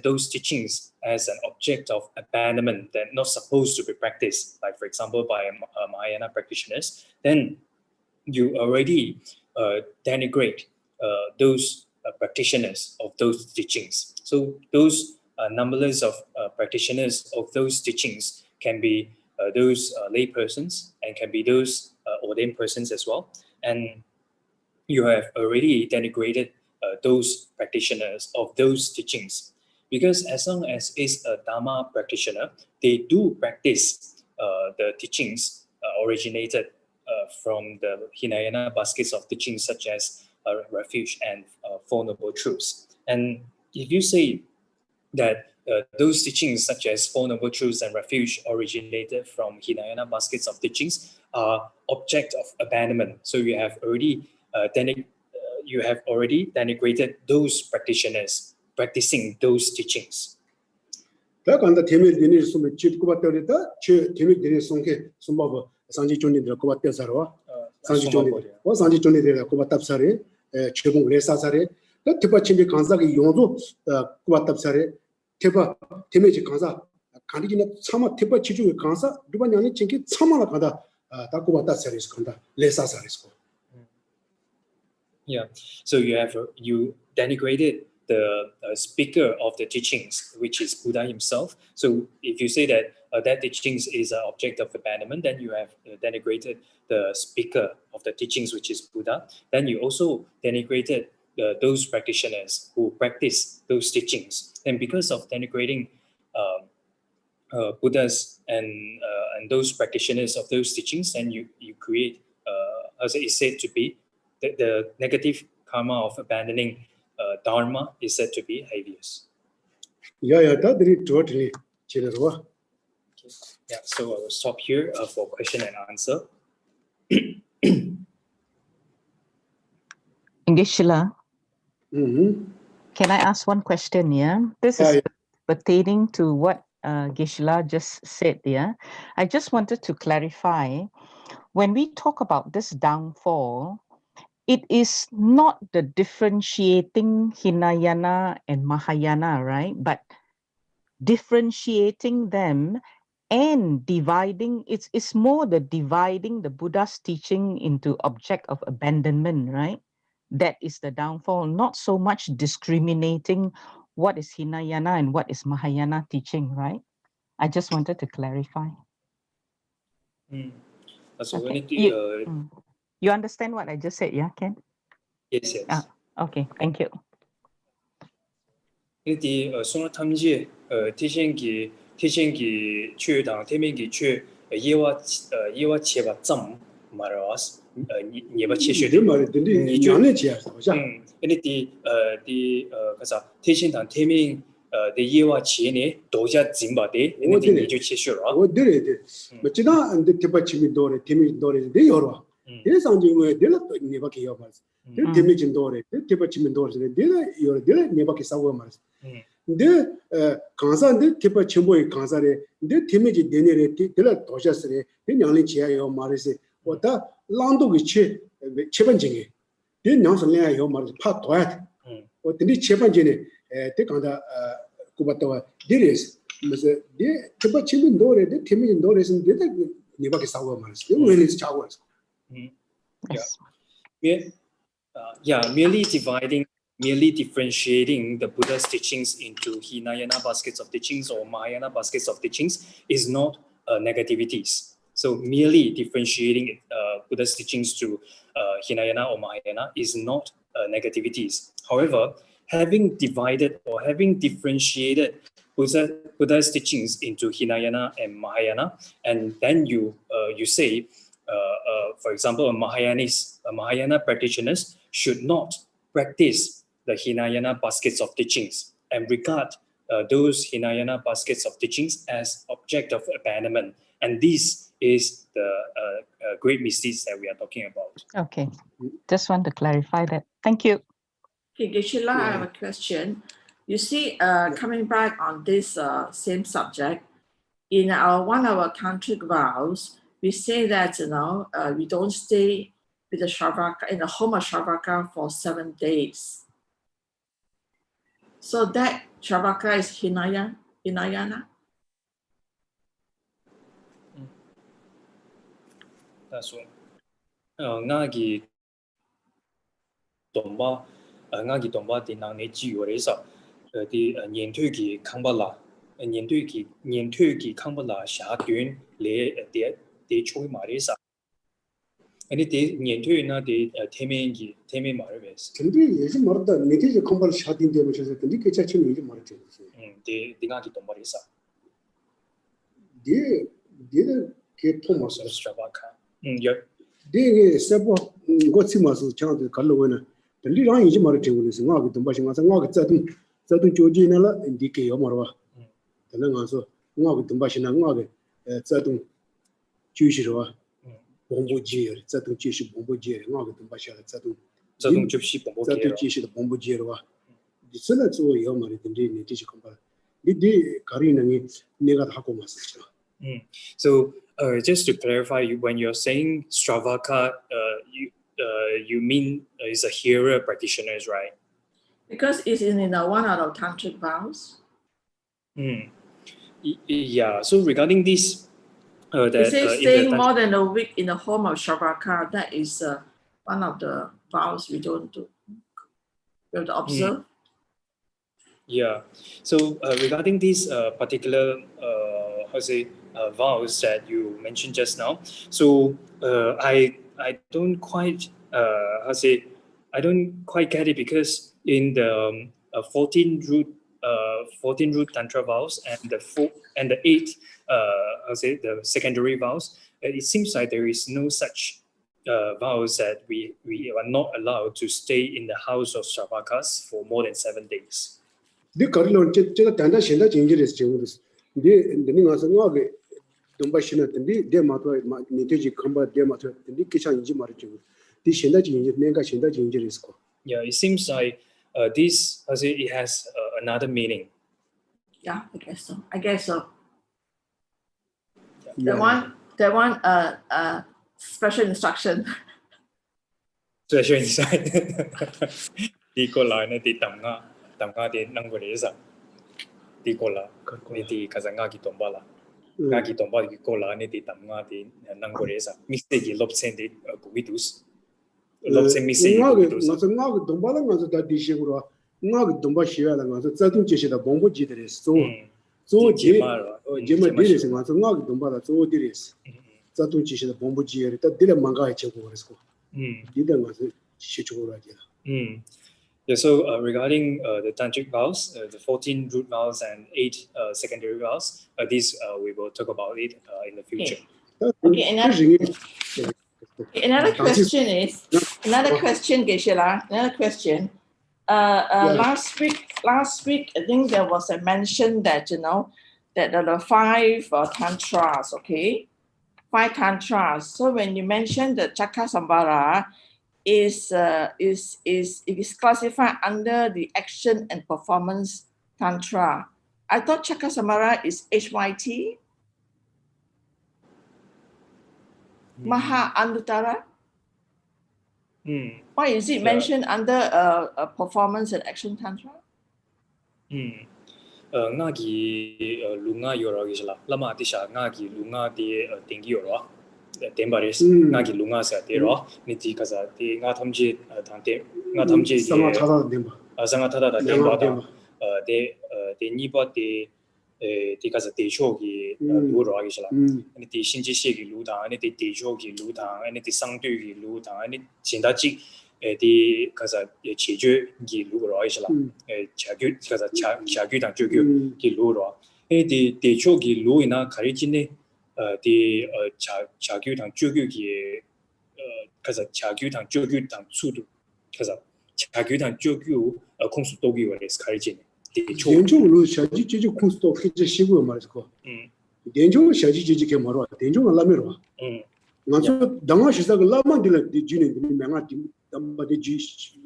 B: those teachings as an object of abandonment that not supposed to be practiced, like for example by Mahayana practitioners, then you already denigrate those practitioners of those teachings. So those numberless of practitioners of those teachings can be those lay persons and can be those ordained persons as well. And you have already denigrated those practitioners of those teachings, because as long as it's a Dharma practitioner, they do practice the teachings originated from the Hinayana baskets of teachings, such as refuge and Four Noble Truths. And if you say that those teachings, such as Four Noble Truths and refuge, originated from Hinayana baskets of teachings, are object of abandonment, so you have already denigrated those practitioners practicing those teachings.
C: 다 간다 데밀 데닐 숨을 쥐고 봤더리다 제 데밀 데닐 송게 숨바고 상지 존이들 거 봤대서로 상지 존이들 상지 존이들 거 봤답사리 최봉 레사사리 그 특파 침비 강사기 용도 거 봤답사리 특파 데밀지 강사 간디지나 참아 특파 지주 강사 누바냐니 징기 참아라 가다 다고 봤답사리스 간다 레사사리스.
B: Yeah, so you denigrated the speaker of the teachings, which is Buddha himself. So if you say that that teachings is an object of abandonment, then you have denigrated the speaker of the teachings, which is Buddha. Then you also denigrated those practitioners who practice those teachings. And because of denigrating Buddhas and those practitioners of those teachings, then you create, as it is said to be, the negative karma of abandoning Dharma is said to be heaviest.
C: Yeah, that's totally general.
B: Okay. Yeah, so I will stop here for question and answer.
F: Geshe-la, can I ask one question? Yeah, this is pertaining to what Geshe-la just said. Yeah, I just wanted to clarify. When we talk about this downfall, it is not the differentiating Hinayana and Mahayana, right? But differentiating them and dividing, it's more the dividing the Buddha's teaching into object of abandonment, right? That is the downfall, not so much discriminating what is Hinayana and what is Mahayana teaching, right? I just wanted to clarify.
B: So
F: Okay.
B: when
F: You understand what I just said, yeah, Ken?
B: yes.
F: Okay, thank you.
B: 送了他们去提前给去当他们给去也我切把脏马拉斯也把切学的
C: 你就娘的切好像
B: 因为个啥提前当他们的也我切呢多加金把的因为你就切学了
C: 我对我知道的这把前面多的前面多的得有了这上就我得了你把给要嘛这前面真多的这把前面多的得了有得了你把给少我嘛근데 강사인데 티파 첨보에 강사래 근데 팀이지 내내래 들어 도셔스래 그냥이 지야요 말이세 왔다 랑도기 체번쟁이 이 냥선래야 요 말이세 파 도야 어떤이 체번쟁이 대강다 고바다와 데레스 무슨 데 티파 첨보 노래 팀이 노래선 데다 네바게 싸워 말이세 왜는 자고
B: merely differentiating the Buddha's teachings into Hinayana baskets of teachings or Mahayana baskets of teachings is not negativities. So merely differentiating Buddha's teachings to Hinayana or Mahayana is not negativities. However, having divided or having differentiated Buddha's teachings into Hinayana and Mahayana, and then you say, for example, a Mahayana practitioners should not practice the Hinayana baskets of teachings and regard those Hinayana baskets of teachings as object of abandonment. And this is the great misdeeds that we are talking about.
F: Okay, just want to clarify that. Thank you.
E: Okay, Geshe-la, I have a question. You see, coming back on this same subject, in one of our tantric vows, we say that we don't stay with the Shravaka in the home of Shravaka for 7 days. So that Shravaka is Hinayana?
B: That's right. Ngagi Domba di nang ne ji yo sa di nian tui ki kangbala nian tui ki kangbala sha dun le de chui ma re sa 아니 대 년도에나 대 태면 말을 했어.
C: 근데 예전 말다 내게 컴발 샤딘데 뭐셔서 근데 그 자체는 이제 말했죠.
B: 대 네가기 또 말했어.
C: 네 게 토마스
B: 스트라바카. 여.
C: 네 세보 고치마스 장도 갈로거나 들리랑 이제 말했죠. 그래서 나가 좀 봐시 가서 나가 자동 조지나라 인디케 요 말와. 내가 가서 나가 좀 봐시나 나가 자동 주시로와. 봉보지에 자동 지시 봉보지에 나가 좀 봐셔 자동
B: 접시 봉보지에
C: 자동 지시의 봉보지에와 디스나 저 요 말이든지 네 지시 컴바 네 가리는 내가 하고 왔었죠.
B: So just to clarify, when you're saying Stravaka, you mean is a hearer practitioners, right?
E: Because it's in one out of tantric vows.
B: Yeah. So regarding this.
E: They say staying more than a week in the home of Shravaka, that is one of the vows we don't do. We have to observe.
B: Yeah. So regarding these particular vows that you mentioned just now, so I don't quite I don't quite get it because in the 14 root tantra vows and the 8 the secondary vows, it seems like there is no such vows that we are not allowed to stay in the house of Shravakas for more than 7 days.
C: 네 거리로 제가 단다 신다 진지를 지우듯 네 가서 나게 동바시나 된디 데마토 니테지 컴바 데마토 된디 기차 인지 말이죠. 디 신다지 인지 내가 신다지 인지 리스코.
B: Yeah, it seems like this as it has another meaning.
E: Yeah, I guess so. I guess so. That one special instruction.
B: Special insight. Di ko la na di tam nga di nang bole sa. Di ko la ni di kaza nga ki tomba la. Nga ki tomba ki ko la ni di tam nga di nang bole sa. Mistake ki lop sen di kubitus. Lop sen mistake kubitus.
C: nga 동바라 nga 다 디시고로 nga 동바 시야라 nga 자동 제시다 봉부 지들에서 조 제마 디레스 nga nga 동바라 조 디레스 자동 제시다 봉부 지열이 다 디레 망가해 주고 그랬고 디다 nga 시초로 하지.
B: Yeah, so regarding the tantric vows, the 14 root vows and 8 secondary vows, these we will talk about it in the future.
E: Okay, another question is Geshe-la. Another question. Last week, I think there was a mention that that there are 5 tantras. Okay, 5 tantras. So when you mention the Chakasambhara, is classified under the action and performance tantra. I thought Chakasambhara is HYT. Maha Anutara. Why is it mentioned under a performance and action tantra?
B: Nga ki lunga yoro gisla. Lama tisha nga ki lunga di tinggi yoro. Tembares nga ki lunga sa tero. Niti kaza di nga thamji thante nga thamji di sanga thada da temba da de nipa di kaza de shogi luro gisla. Niti shinji shegi lu da niti de shogi lu da niti sangdu gi lu da niti jindaji di kaza cheju gi luro gisla. Chagyu kaza chagyu dan jogyu gi luro. Niti de shogi lu ina karijine di chagyu dan jogyu gi kaza chagyu dan jogyu dan sudu kaza chagyu dan jogyu kongsu dogi wares karijine.
C: 대중으로 샤지 지지 콘스토 피지 시고 말이고. 대중으로 샤지 지지 게 말어. 대중은 라메로. 맞아. 당화 시사가 라만들 디지네 명아 담바데 지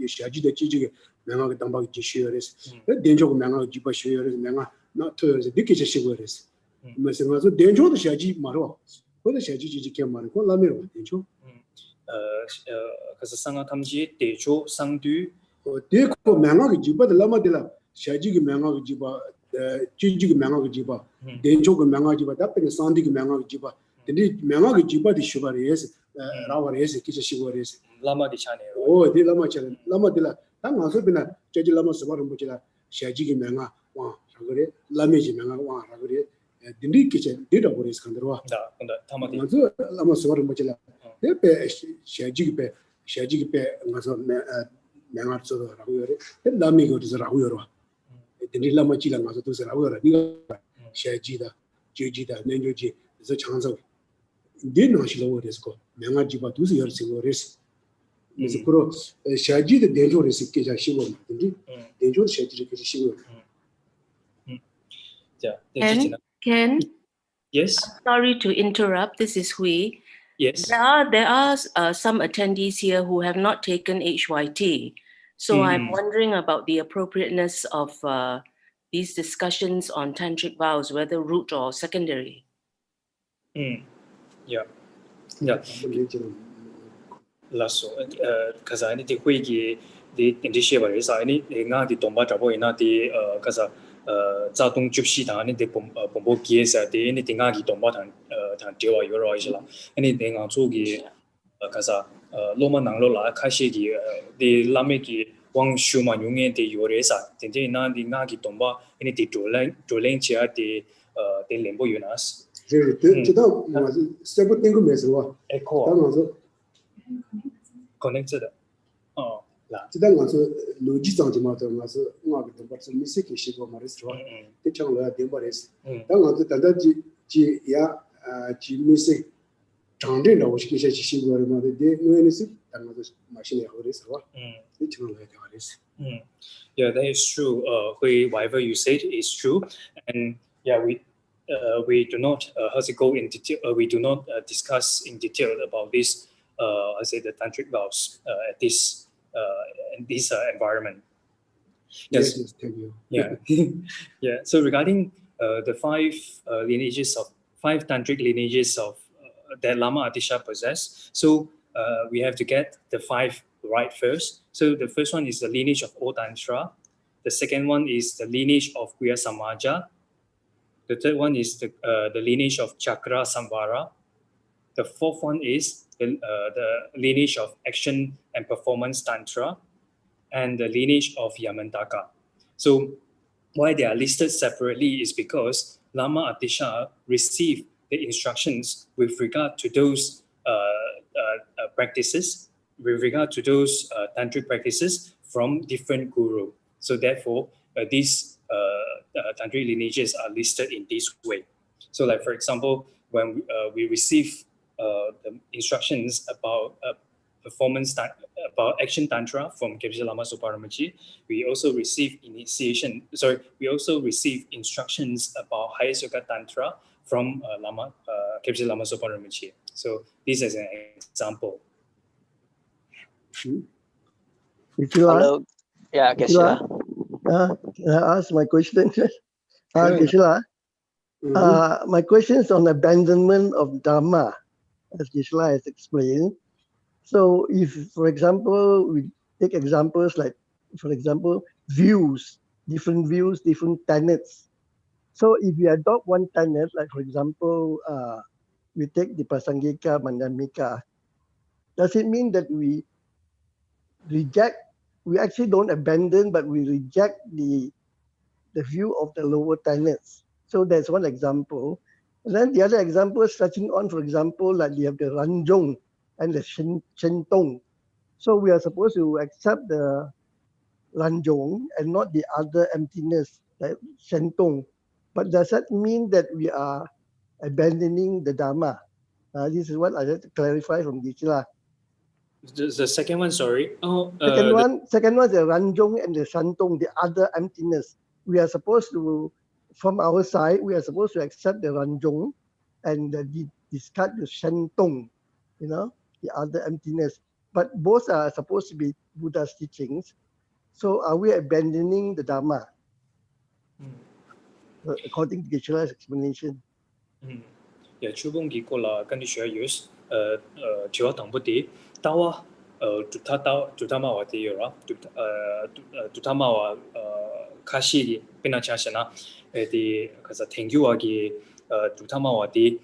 C: 샤지데 지지게 명아 담바게 지시어레스. 대중은 명아 지바 시어레스 명아 나토여서 늦게 시고레스. 그래서 맞아. 대중도 샤지 말어. 그거 샤지 지지 게 말고 라메로. 대중.
B: 그래서 상하 탐지 대조 상두
C: 대고 명아게 지바들 라마들라 샤지기 명하고 지바 지지기 명하고 지바 대조기 명하고 지바 답변에 산디기 명하고 지바 근데 명하고 지바디 슈바리에스 라와레스 기체 시고레스
B: 라마디 차네
C: 오 디라마 차네 라마딜라 당가서 비나 제지 라마 스바름 보지라 샤지기 명하 와 그래 라메지 명하 와 그래 딘디 기체 디다 보레스 간들와
B: 다 근데 타마디
C: 맞아 라마 스바름 보지라 베 샤지기 베 가서 명하 저라고 그래 라미고 저라고 그래 딘딜라 마치라 가서 도서라고 그래 네가 샤지다 제지다 nenjoji 저 창조 딘나시로 그랬고 명아지바 두서 열시고 그랬어 그래서 그로 샤지의 덴조를 시켜자 시고 근데 덴조 샤지를 계속 시고
B: 자
D: Ken?
B: Yes.
D: Sorry to interrupt. This is Hui.
B: Yes.
D: There are some attendees here who have not taken HYT. So I'm wondering about the appropriateness of these discussions on tantric vows, whether root or secondary.
B: Yeah. Lasso. Kaza ini di hui ki di indishe bari sa ini nga di tomba jabo ina di kaza zadong jupsi da ini di pombo kie sa di ini di nga ki tomba tan dewa yoro isla. Ini di nga zu ki kaza loma nang lo la kashi ki di lame ki wang shu ma nyungen di yore sa. Tinte ina di nga ki tomba ini di dolen chia di lembo yunas.
C: 제가 뭐 스텝 땡고 메스와
B: 에코.
C: 당가서
B: connected.
C: 지당 가서 로지장지마도 가서 응하게 벌써 미세게 시고 말했어. 대창로야 된버렸어. 당가서 단단지 지야 지미세 장된다고 시키셔 지시고 그러는데 내에서 당가서 마신에 그랬어. 대창로야 된버렸어.
B: Yeah, that is true. Whatever you said is true, and yeah, we do not go in detail. We do not discuss in detail about this. I say the tantric vows at this in this environment.
C: Yes, thank you.
B: Yeah, yeah. So regarding the five tantric lineages of that Lama Atisha possess, so we have to get the 5 right first. So the first one is the lineage of Old Tantra. The second one is the lineage of Kriya Samaja. The third one is the lineage of Chakra Samvara. The fourth one is the lineage of Action and Performance Tantra, and the lineage of Yamantaka. So why they are listed separately is because Lama Atisha received the instructions with regard to those practices, with regard to those tantric practices from different guru. So therefore, these tantric lineages are listed in this way. So like for example, when we receive the instructions about about Action Tantra from Kebshe Lama Soparamachi, we also receive we also receive instructions about Highest Yoga Tantra from Kebshe Lama Soparamachi. So this is an example.
I: Hello. Yeah, Geshe-la.
J: Can I ask my question? Geshe-la, my question is on abandonment of Dharma, as Geshe-la has explained. So if, for example, we take examples like, for example, views, different tenets. So if we adopt one tenet, like for example, we take the Prasangika, Mandamika, does it mean that we actually don't abandon, but we reject the view of the lower tenets? So that's one example. And then the other example is touching on, for example, like you have the Ranjong and the Shentong. So we are supposed to accept the Ranjong and not the other emptiness, like Shentong. But does that mean that we are abandoning the Dharma? This is what I have to clarify from Geshe-la.
B: The second one, sorry.
J: Second one is the Ranjong and the Shantong, the other emptiness. We are supposed to, from our side, we are supposed to accept the Ranjong and discard the Shantong, the other emptiness. But both are supposed to be Buddha's teachings. So are we abandoning the Dharma? According to Geshe-la's explanation.
B: Yeah, chubung gikola kan disayus jiwa tambudi tawa tutama wati yora tutama wa kashi pinachashana di kaza tengyu wagi tutama wati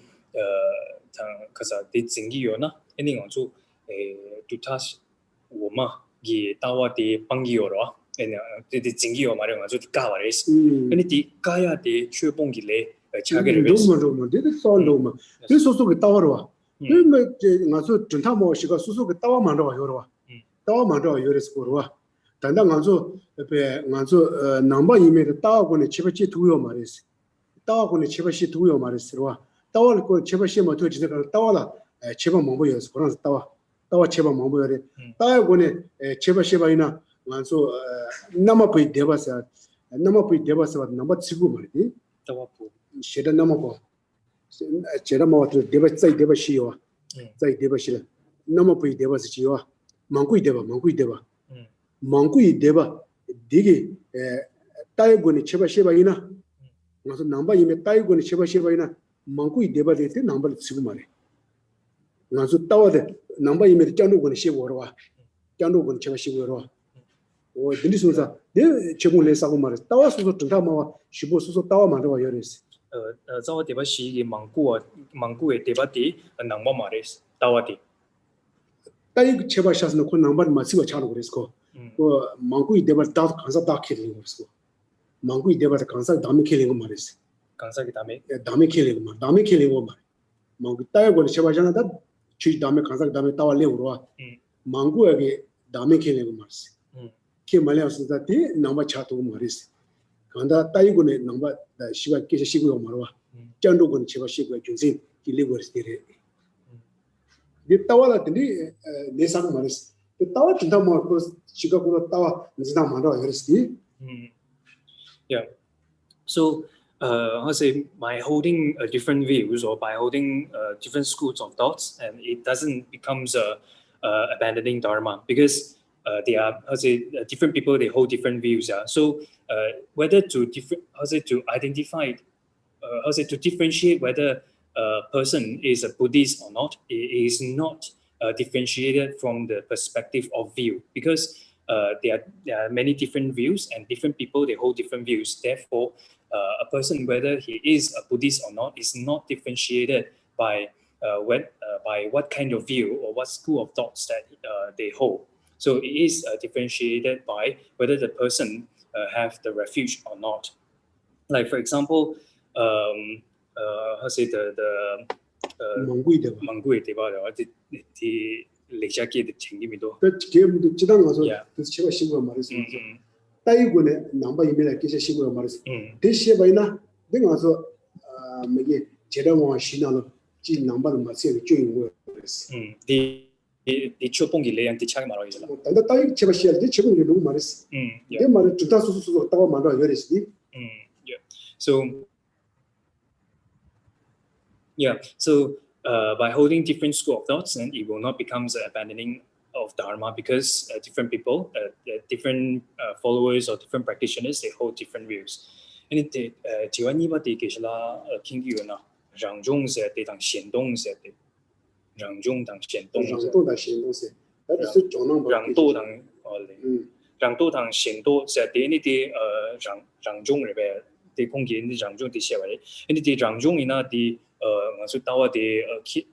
B: kaza di zingi yona ini ngzu tutas woma gi tawa di pangi yora di zingi yo mare ngzu ka wares ini di kaya di chubung gile
C: Roma, did it so Roma? This also with Tawa. You may also Tuntamo, she got Susu Tawa Mando Yorwa. Tawa Mando Yoriskurwa. Tandanganzo, number you made a Tawa when a Chivachi to your maris. Tawa when a Chivachi to your mariswa. Tawa called Chivashima to Tawa, Chiva Mombo Yoris, Tawa Chiva Mombo. Tawa when a Chivashivaina, Manso Namapi Devasa, Namapi Devasa, number Sigumari. Sheda Namako. Cheramot, Devasai Devashio, Zai Devashila, Namapi Devasio, Mangui Deva. Mangui Deva, Digi, Taiguni Chevashivaina, was a number you met Taiguni Chevashivaina, Mangui Deva, the number of Sumari. Nazu Tower, the number you met Janu when she wore, Janu when Chevashiva. Or this was a Chimule Samar, Tawas to Tama, she was also Tawa Mando Yoris.
B: Zawa Devashi, Mangu, Devati, and Nangamares, Tawati.
C: Taig Chevashas no number Masiva Chalurisco. Mangui Deva Kansa Dark killing of school. Mangui Deva Kansa Dami killing Maris.
B: Kansa
C: Dami killing woman. Mangu Taiwan Chevajana, that Chi Dami Kansa Dami Tawa Leura. Mangu again Dami killing Mars. Kimalias that day, number Chatu Maris. Kanda Taigune number the Shiva Kishigo Marwa. Jandogun Chiva Shiva Junzin, he livers the Tawala the Nesan Maris. The Tower to them was Chicago Tower is now Mando.
B: Yeah. So by holding different views or by holding different schools of thoughts, and it doesn't becomes abandoning Dharma, because they are different people, they hold different views. So whether to identify, to differentiate whether a person is a Buddhist or not, it is not differentiated from the perspective of view, because there are many different views and different people, they hold different views. Therefore, a person, whether he is a Buddhist or not, is not differentiated by what kind of view or what school of thoughts that they hold. So it is differentiated by whether the person have the refuge or not. Like for example, the Mongui对吧？the历史嘅的情里面都。
C: 그 지당 가서 그 제가 신고 말했어. 따이고네 남바 이메일 계속 신고 말했어. 대시에 봐이나 내가 가서 뭐게 제대로 신나는 지 남바를 맞게 조인 거였어.
B: 이 초봉기 레한테 차게 말하기잖아.
C: 근데 따이 제가 시할 때 초봉기 너무 말했어. 내 말을 주다 수수수 따고 말아 그랬어.
B: So by holding different school of thoughts, then it will not become the abandoning of Dharma, because different people, different followers or different practitioners, they hold different views. And it 지원이바 되게실라 킹기요나 장종세 대당显동세 대 장종당显동세
C: 장도다显동세 그래서 조는
B: 장도당 장도당显동세 대니디 장종르베 대 공기인지 장종 대시와래 근데 장종이나 디 ngaso tawa de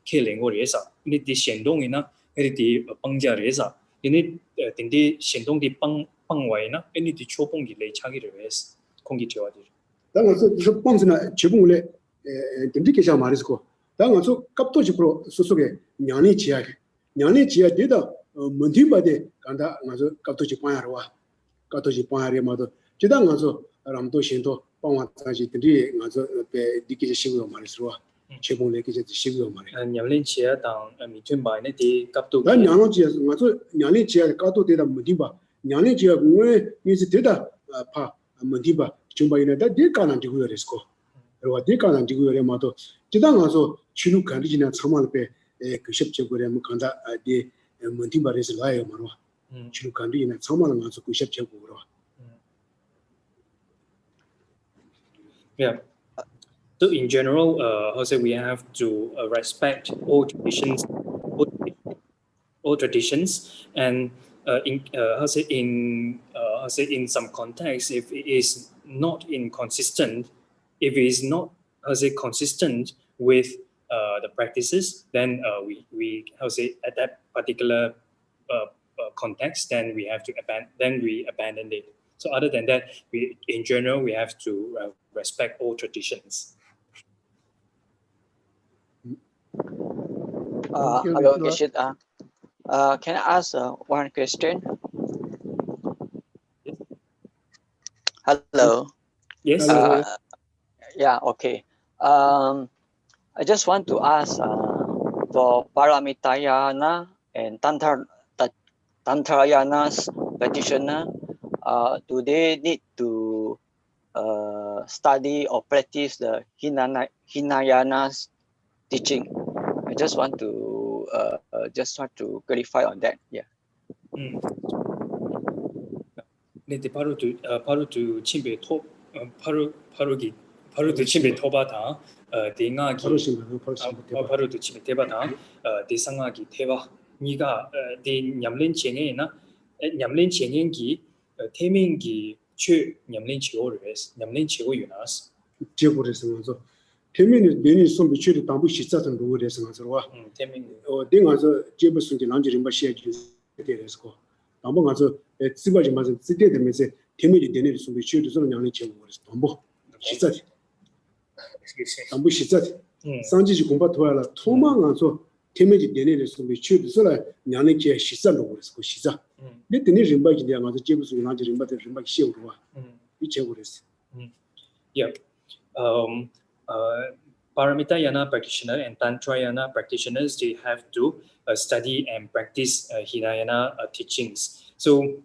B: kheleng go resa ni di shendong ina eri di pangja resa ini tindi shendong di pangwai na ini di chopong gi le chagi res kongi chewa di
C: 당가서 저 뻥스나 지붕을에 던지게 자 말했고 당가서 갑도지 프로 소속에 냐니 지야 되다 문디바데 간다 가서 갑도지 빠야로 와 갑도지 빠야리 마도 지당 가서 람도 신도 빵와 자지 던지 가서 배 디게 시고 말했어 제공에 계속 시고 말이야.
B: 냠린치야 당 미튼바네 디 갑도.
C: 난 냐노지야 가서 냐니지야 가도 되다 문디바 냐니지야 공에 미스 되다 파 문디바 중바이네다 디카난 지고요 레스코. 그리고 디카난 지고요 마도 지당 가서 진우 간디지나 참말 배그 십제고래 뭐 간다 디 문디바레스 라요 말와. 진우 간디나 참말 가서 그 십제고로.
B: Yeah. So in general, we have to respect all traditions, and in some context, if it is not inconsistent, if it is not consistent with the practices, then we at that particular context, then we have to abandon it. So other than that, in general we have to respect all traditions.
I: Hello, Keshit. Can I ask one question? Hello.
B: Yes.
I: Yeah. Okay. I just want to ask for Paramitayana and Tantrayana's practitioner. Do they need to study or practice the Hinayana's teaching? I just want to clarify on that. Yeah.
B: 네, 바로 두 침배 토 바로 두 침배 토바다 대응하기 바로 두 침배 대바다 대상하기 대바 니가 대 냠린 쟁에나 냠린 쟁행기 태민기 최 냠린 지오르스 냠린 지오 유나스
C: 지오르스면서 태민이 내니 손 비추리 담부 시자던 로그에서 가서와
B: 태민
C: 딩가서 제부순지 난지림 바시에지 되레스고 담부 가서 지바지 맞은 지대되면서 태민이 내니 손 비추리 손 냠린 지오르스 담부 시자지 담부 시자지 상지지 공부 도와라 토망아서 태민이 내니 손 비추리 손 냠린 지 시자 로그에서 시자 내 때니 림바지 내가 가서 제부순지 난지림 바데 림바기 시오르와 이 제오르스
B: Yeah. Paramitayana practitioner and Tantrayana practitioners, they have to study and practice Hinayana teachings. So,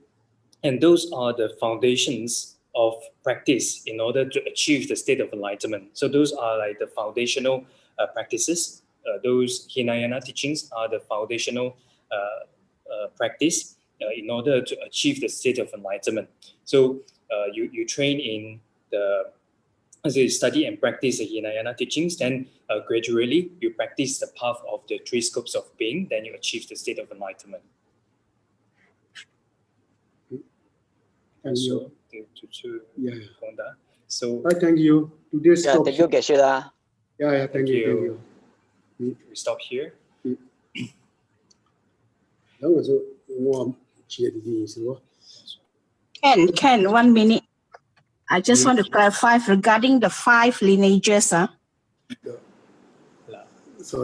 B: and those are the foundations of practice in order to achieve the state of enlightenment. So those are like the foundational practices. Those Hinayana teachings are the foundational practice in order to achieve the state of enlightenment. So you train in the as you study and practice the Hinayana teachings, then gradually you practice the path of the three scopes of being, then you achieve the state of enlightenment.
C: Thank you.
B: So
C: thank you. Today's
I: yeah, thank you, Geshe-la.
C: Yeah, thank you.
B: We stop here.
K: Ken, 1 minute. I just want to clarify regarding the 5 lineages.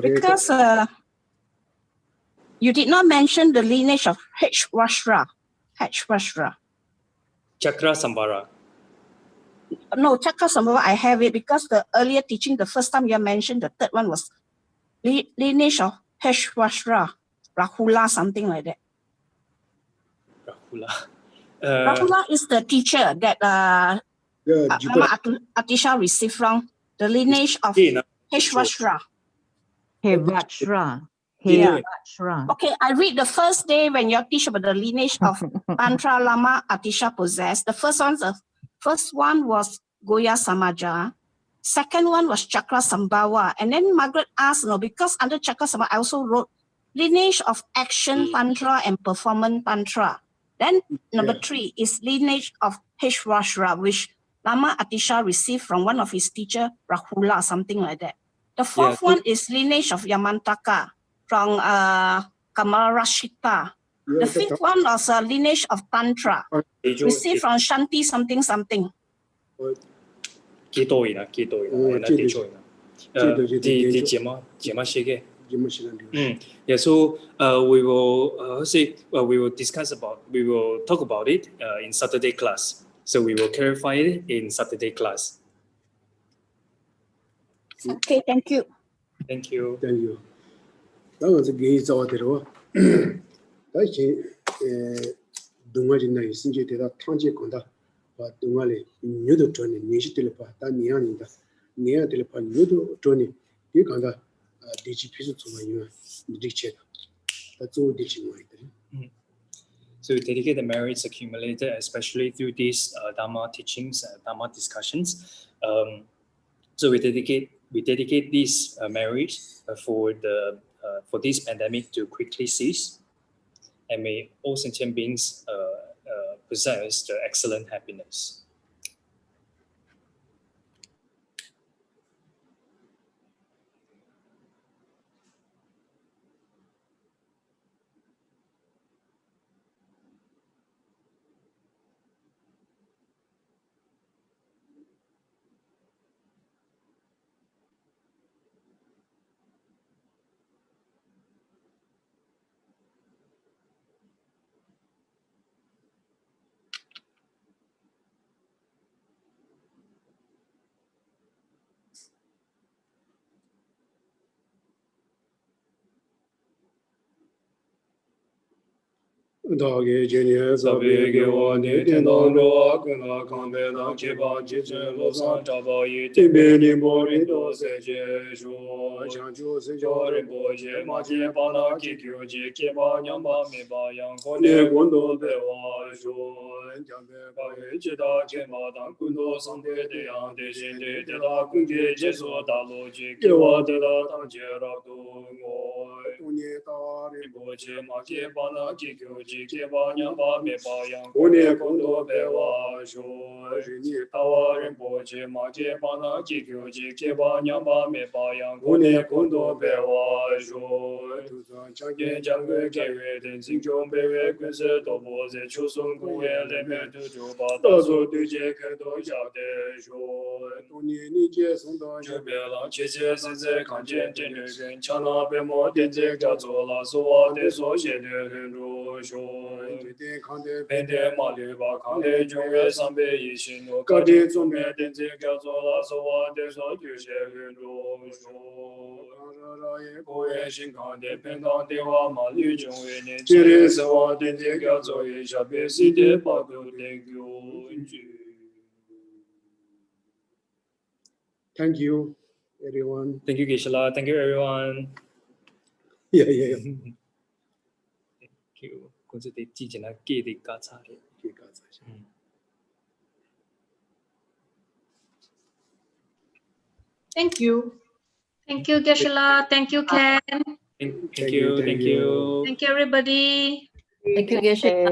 K: Because you did not mention the lineage of H-Vashra.
B: Chakra Sambhara.
K: No, Chakra Sambhara, I have it because the earlier teaching, the first time you mentioned, the third one was lineage of H-Vashra, Rahula, something like that.
B: Rahula.
K: Rahula is the teacher that Mama Atisha received from the lineage of H-Vashra.
F: Hevachra.
K: Okay, I read the first day when you teach about the lineage of Tantra Lama Atisha possessed. The first one was Goya Samaja. Second one was Chakra Sambhava. And then Margaret asked, because under Chakra Sambhava, I also wrote lineage of action Tantra and performance Tantra. Then number 3 is lineage of H-Vashra, which Lama Atisha received from one of his teacher, Rahula, something like that. The fourth one is lineage of Yamantaka from Kamarashita. The fifth one was a lineage of Tantra, received from Shanti something.
B: Yeah, so we will talk about it in Saturday class. So we will clarify it in Saturday class.
K: Okay, thank you.
B: Thank you.
C: That was a gaze out there. Dungarina is in the Tangi Conda, but Dungali, Nudo Tony, Nishitilipa, Danianida, near Telepa, Nudo Tony, you can DGP to my dictate. That's all teaching.
B: So we dedicate the merits accumulated, especially through these Dharma teachings, Dharma discussions. So we dedicate these merits for this pandemic to quickly cease, and may all sentient beings possess the excellent happiness.
C: Dagi Junior Zabigi Wani Tindong Roa Kuna Kambe Na Kiba Jitsen Losan Tabayi Timbeni Mori Do Seje Shu Shanchu Sejo Rinpoche Maji Pana Kikyoji Kiba Nyamba Miba Yang Kone Gundo Bewa Shu Jambe Kage Chida Kema Dan Kundo Sante De Yang De Shin De Tela Kunge Jesu Daloji Kiwa Tela Tangje Rakdu Ngoy Tunye Ta Rinpoche Maji Pana Kikyoji Kiba Nyamba Miba Yang Kone Gundo Bewa Shu Rini Tawa Rinpoche Maji Pana Kikyoji Kiba Nyamba Miba Yang Kone Gundo Bewa Shu Tuzan Changen Jangwe Kewe Tenzing Chong Bewe Kunse Tobo Ze Chusung Kuwe Leme Tuju Bata Su Tuje Kendo Yade Shu Tuni Nije Sunda Jube Lang Cheche Seze Kanjen Tenu Gen Chana Bemo Tenze Gazo La Suwa De So She De Henru Shu Pende Mali Ba Kande Jungwe Sambe Yishin No Kati Tsume Tenze Gazo La Suwa De So Tuje Henru Shu Koye Shinkande Pendang Dewa Mali Jungwe Ne Chiri Sewa Tenze Gazo Ye Shabe Side Padu Degyu Ju Thank you, everyone.
B: Thank you, Geshe-la. Thank you, everyone.
C: Yeah.
B: Thank you. 嗰隻地之前係基地加差嘅，基加差。
L: Thank you. Thank you, Geshe-la. Thank you, Ken.
B: Thank you.
L: Thank you, everybody.
D: Thank you, Geshe-la.